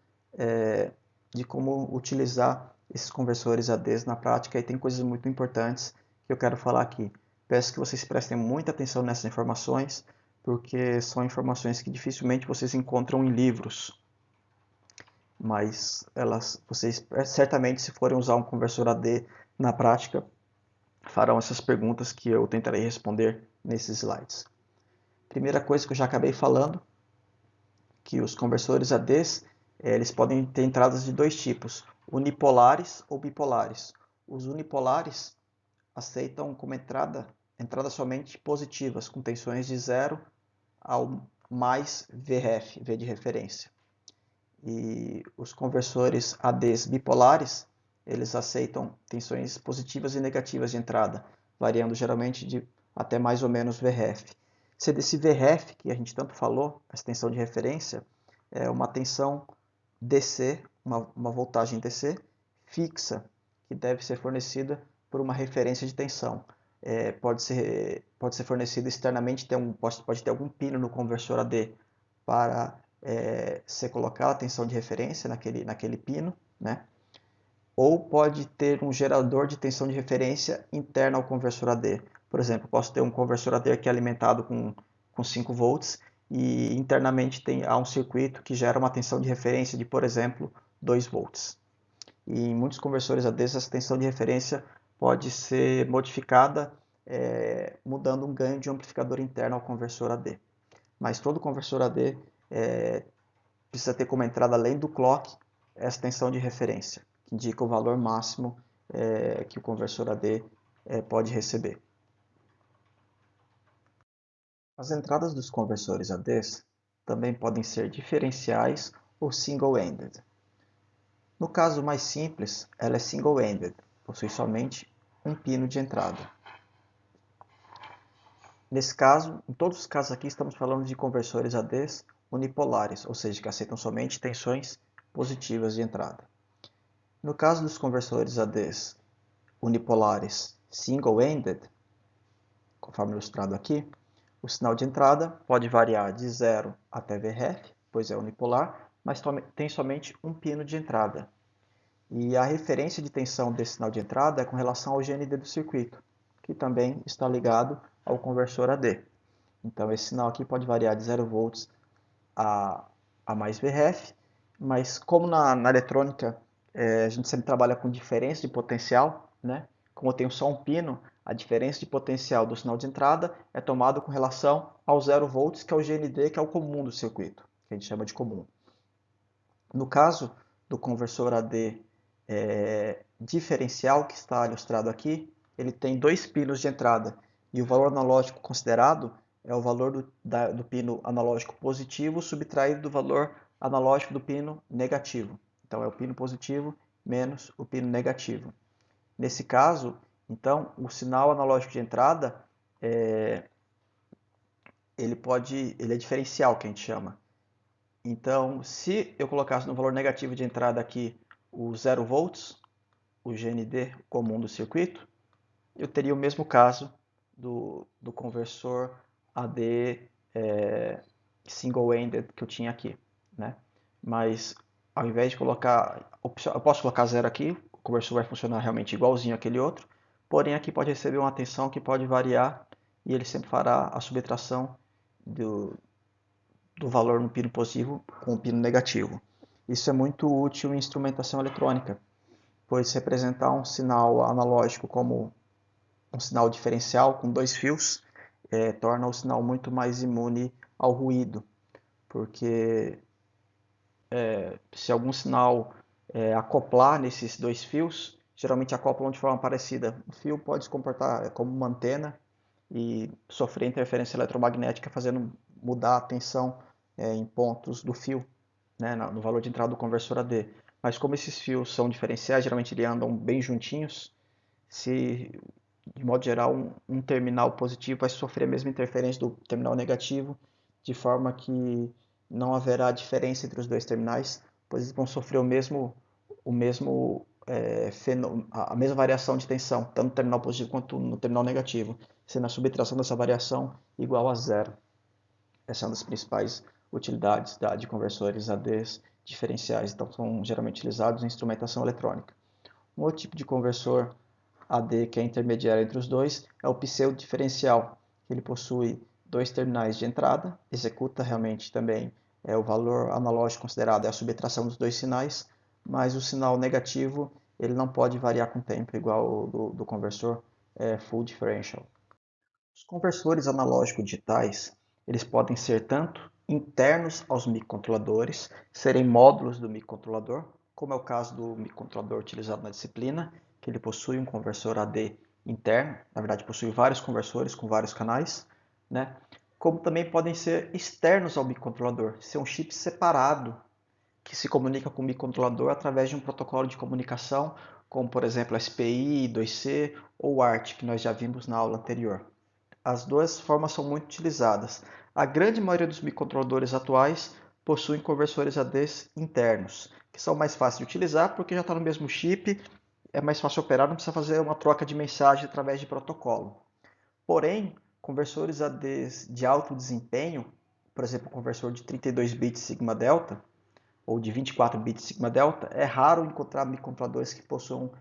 de como utilizar esses conversores ADs na prática, e tem coisas muito importantes que eu quero falar aqui. Peço que vocês prestem muita atenção nessas informações, porque são informações que dificilmente vocês encontram em livros, mas vocês certamente, se forem usar um conversor AD na prática, farão essas perguntas que eu tentarei responder nesses slides. Primeira coisa que eu já acabei falando, que os conversores ADs eles podem ter entradas de dois tipos, unipolares ou bipolares. Os unipolares aceitam como entradas somente positivas, com tensões de 0 ao mais VRF, V de referência. E os conversores ADs bipolares, eles aceitam tensões positivas e negativas de entrada, variando geralmente de até mais ou menos VRF. Se desse VRF, que a gente tanto falou, essa tensão de referência, é uma tensão DC, uma voltagem DC fixa, que deve ser fornecida por uma referência de tensão. Pode ser fornecida externamente, pode ter algum pino no conversor AD para você colocar a tensão de referência naquele pino, né? Ou pode ter um gerador de tensão de referência interno ao conversor AD. Por exemplo, posso ter um conversor AD que é alimentado com 5 volts e internamente há um circuito que gera uma tensão de referência de, por exemplo, 2 volts. E em muitos conversores AD, essa tensão de referência pode ser modificada mudando um ganho de amplificador interno ao conversor AD. Mas todo conversor AD precisa ter como entrada, além do clock, essa tensão de referência, que indica o valor máximo que o conversor AD pode receber. As entradas dos conversores ADs também podem ser diferenciais ou single-ended. No caso mais simples, ela é single-ended, possui somente um pino de entrada. Nesse caso, em todos os casos aqui, estamos falando de conversores ADs unipolares, ou seja, que aceitam somente tensões positivas de entrada. No caso dos conversores ADs unipolares single-ended, conforme ilustrado aqui, o sinal de entrada pode variar de 0 até VRF, pois é unipolar, mas tem somente um pino de entrada. E a referência de tensão desse sinal de entrada é com relação ao GND do circuito, que também está ligado ao conversor AD. Então esse sinal aqui pode variar de 0 volts a mais VRF, mas como na eletrônica a gente sempre trabalha com diferença de potencial, né? Como eu tenho só um pino, a diferença de potencial do sinal de entrada é tomada com relação ao 0 volts, que é o GND, que é o comum do circuito, que a gente chama de comum. No caso do conversor AD diferencial, que está ilustrado aqui, ele tem 2 pinos de entrada, e o valor analógico considerado é o valor do pino analógico positivo subtraído do valor analógico do pino negativo. Então é o pino positivo menos o pino negativo. Nesse caso, então, o sinal analógico de entrada ele é diferencial, que a gente chama. Então, se eu colocasse no valor negativo de entrada aqui o 0 volts, o GND comum do circuito, eu teria o mesmo caso do conversor AD single-ended que eu tinha aqui, né? Mas ao invés de colocar, eu posso colocar 0 aqui, o conversor vai funcionar realmente igualzinho àquele outro, porém aqui pode receber uma tensão que pode variar e ele sempre fará a subtração do valor no pino positivo com o pino negativo. Isso é muito útil em instrumentação eletrônica, pois representar um sinal analógico como um sinal diferencial com dois fios torna o sinal muito mais imune ao ruído, porque se algum sinal acoplar nesses dois fios, geralmente acoplam de forma parecida. O fio pode se comportar como uma antena e sofrer interferência eletromagnética, fazendo mudar a tensão em pontos do fio, né, no valor de entrada do conversor AD. Mas como esses fios são diferenciais, geralmente eles andam bem juntinhos, se de modo geral um terminal positivo vai sofrer a mesma interferência do terminal negativo, de forma que não haverá diferença entre os dois terminais, pois eles vão sofrer o mesmo a mesma variação de tensão, tanto no terminal positivo quanto no terminal negativo, sendo a subtração dessa variação igual a zero. Essa é uma das principais utilidades de conversores ADs diferenciais, então são geralmente utilizados em instrumentação eletrônica. Um outro tipo de conversor AD que é intermediário entre os dois é o pseudo-diferencial. Ele possui dois terminais de entrada, executa realmente também o valor analógico considerado é a subtração dos dois sinais, mas o sinal negativo ele não pode variar com o tempo, igual o do conversor full differential. Os conversores analógicos digitais, eles podem ser tanto internos aos microcontroladores, serem módulos do microcontrolador, como é o caso do microcontrolador utilizado na disciplina, que ele possui um conversor AD interno, na verdade possui vários conversores com vários canais, né? Como também podem ser externos ao microcontrolador, ser um chip separado que se comunica com o microcontrolador através de um protocolo de comunicação, como por exemplo SPI, 2C ou ART, que nós já vimos na aula anterior. As duas formas são muito utilizadas. A grande maioria dos microcontroladores atuais possuem conversores ADs internos, que são mais fáceis de utilizar porque já está no mesmo chip, é mais fácil operar, não precisa fazer uma troca de mensagem através de protocolo. Porém, conversores ADs de alto desempenho, por exemplo, o conversor de 32 bits sigma delta ou de 24 bits sigma delta, é raro encontrar microcontroladores que possuam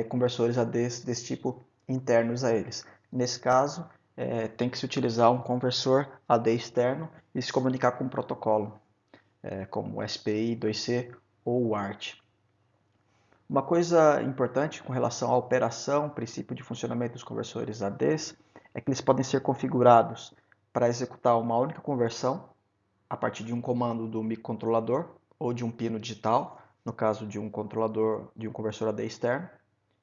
conversores ADs desse tipo internos a eles. Nesse caso, tem que se utilizar um conversor AD externo e se comunicar com um protocolo, como o SPI, 2C ou o ART. Uma coisa importante com relação à operação, princípio de funcionamento dos conversores ADs, é que eles podem ser configurados para executar uma única conversão a partir de um comando do microcontrolador ou de um pino digital, no caso de um controlador de um conversor AD externo.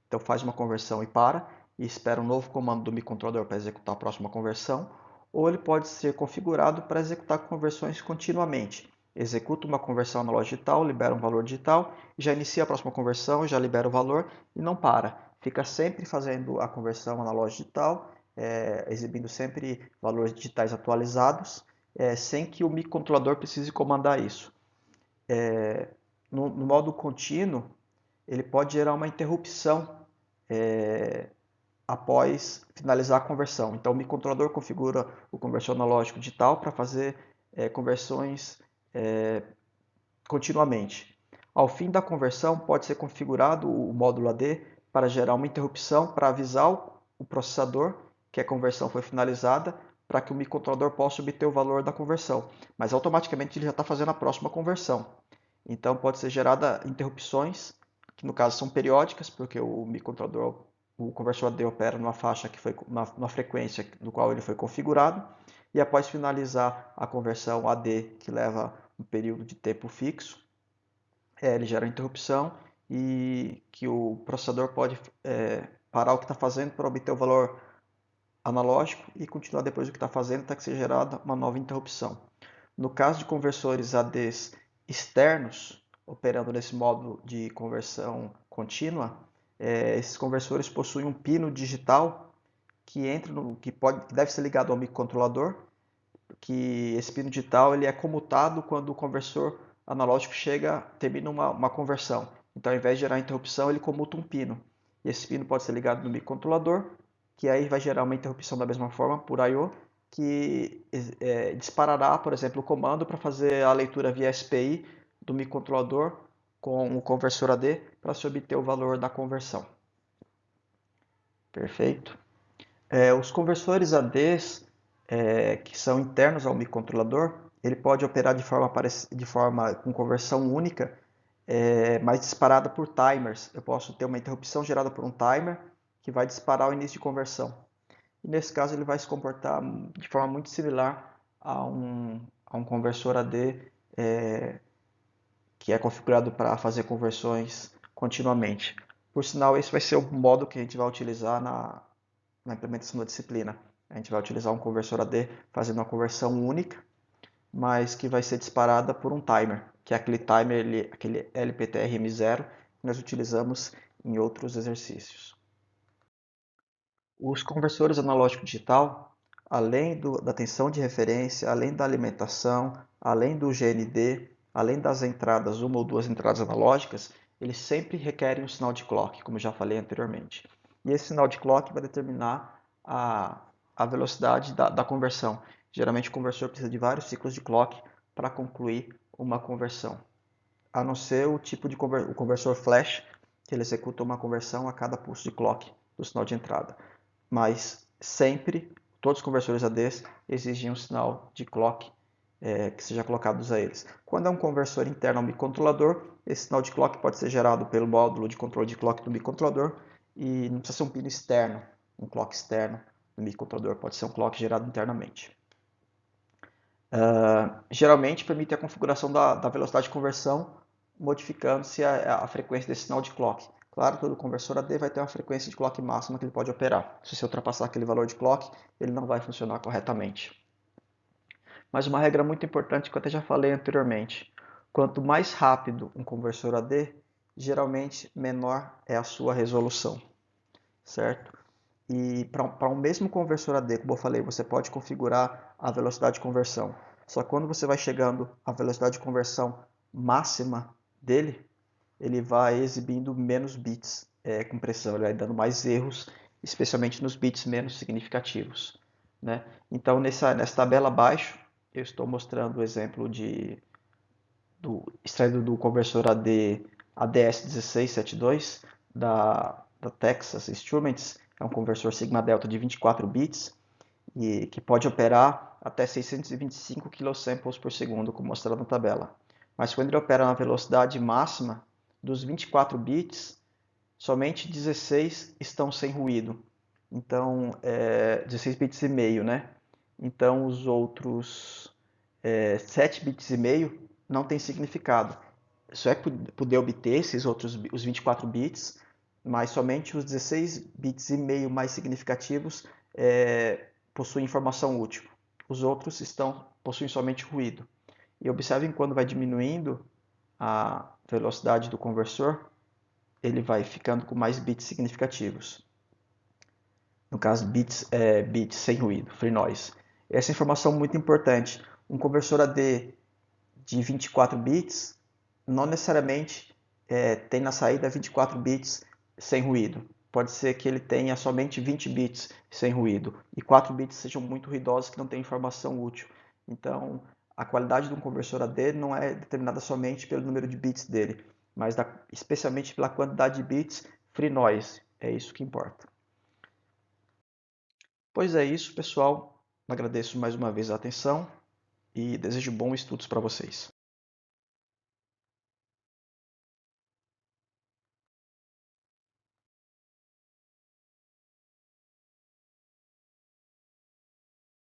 Então faz uma conversão e para, e espera um novo comando do microcontrolador para executar a próxima conversão, ou ele pode ser configurado para executar conversões continuamente. Executa uma conversão analógica digital, libera um valor digital, já inicia a próxima conversão, já libera o valor e não para. Fica sempre fazendo a conversão analógica digital, exibindo sempre valores digitais atualizados, sem que o microcontrolador precise comandar isso. No modo contínuo, ele pode gerar uma interrupção após finalizar a conversão. Então, o microcontrolador configura o conversor analógico digital para fazer conversões continuamente. Ao fim da conversão, pode ser configurado o módulo AD para gerar uma interrupção para avisar o processador que a conversão foi finalizada, para que o microcontrolador possa obter o valor da conversão. Mas automaticamente ele já está fazendo a próxima conversão. Então pode ser gerada interrupções, que no caso são periódicas, porque o microcontrolador, o conversor AD opera numa faixa que foi numa frequência do qual ele foi configurado, e após finalizar a conversão AD, que leva um período de tempo fixo, ele gera uma interrupção e que o processador pode parar o que está fazendo para obter o valor analógico e continuar depois do que está fazendo até que seja gerada uma nova interrupção. No caso de conversores ADs externos, operando nesse módulo de conversão contínua, esses conversores possuem um pino digital que que deve ser ligado ao microcontrolador, que esse pino digital ele é comutado quando o conversor analógico termina uma conversão. Então, ao invés de gerar interrupção, ele comuta um pino. E esse pino pode ser ligado no microcontrolador, que aí vai gerar uma interrupção da mesma forma por I/O, que disparará, por exemplo, o comando para fazer a leitura via SPI do microcontrolador com o conversor AD para se obter o valor da conversão. Perfeito. Os conversores ADs que são internos ao microcontrolador, ele pode operar de forma com conversão única, mas disparada por timers. Eu posso ter uma interrupção gerada por um timer que vai disparar o início de conversão. E nesse caso ele vai se comportar de forma muito similar a um conversor AD que é configurado para fazer conversões continuamente. Por sinal, esse vai ser o modo que a gente vai utilizar na implementação da disciplina. A gente vai utilizar um conversor AD fazendo uma conversão única, mas que vai ser disparada por um timer, que é aquele timer, aquele LPTRM0 que nós utilizamos em outros exercícios. Os conversores analógico digital, além da tensão de referência, além da alimentação, além do GND, além das entradas, uma ou duas entradas analógicas, eles sempre requerem um sinal de clock, como já falei anteriormente. E esse sinal de clock vai determinar a velocidade da conversão. Geralmente o conversor precisa de vários ciclos de clock para concluir uma conversão. A não ser o tipo de o conversor flash, que ele executa uma conversão a cada pulso de clock do sinal de entrada. Mas sempre, todos os conversores ADs exigem um sinal de clock que seja colocado a eles. Quando é um conversor interno ao microcontrolador, esse sinal de clock pode ser gerado pelo módulo de controle de clock do microcontrolador e não precisa ser um pino externo, um clock externo no microcontrolador, pode ser um clock gerado internamente. Geralmente permite a configuração da velocidade de conversão, modificando-se a frequência desse sinal de clock. Claro, todo conversor AD vai ter uma frequência de clock máxima que ele pode operar. Se você ultrapassar aquele valor de clock, ele não vai funcionar corretamente. Mas uma regra muito importante que eu até já falei anteriormente: quanto mais rápido um conversor AD, geralmente menor é a sua resolução, certo? E para um mesmo conversor AD, como eu falei, você pode configurar a velocidade de conversão. Só que quando você vai chegando à velocidade de conversão máxima dele, ele vai exibindo menos bits com pressão, ele vai dando mais erros, especialmente nos bits menos significativos, né? Então, nessa tabela abaixo, eu estou mostrando o exemplo extraído do conversor AD ADS1672 da Texas Instruments. É um conversor Sigma Delta de 24 bits e que pode operar até 625 kilosamples por segundo, como mostrado na tabela. Mas quando ele opera na velocidade máxima, dos 24 bits, somente 16 estão sem ruído. Então, 16 bits e meio, né? Então, os outros 7 bits e meio não tem significado. Só é poder obter os 24 bits, mas somente os 16 bits e meio mais significativos possuem informação útil. Os outros possuem somente ruído. E observem quando vai diminuindo a velocidade do conversor, ele vai ficando com mais bits significativos. No caso, bits sem ruído, free noise. Essa informação é muito importante. Um conversor AD de 24 bits não necessariamente tem na saída 24 bits sem ruído. Pode ser que ele tenha somente 20 bits sem ruído e 4 bits sejam muito ruidosos que não têm informação útil. Então, a qualidade de um conversor AD não é determinada somente pelo número de bits dele, mas especialmente pela quantidade de bits free noise. É isso que importa. Pois é isso, pessoal. Agradeço mais uma vez a atenção e desejo bons estudos para vocês.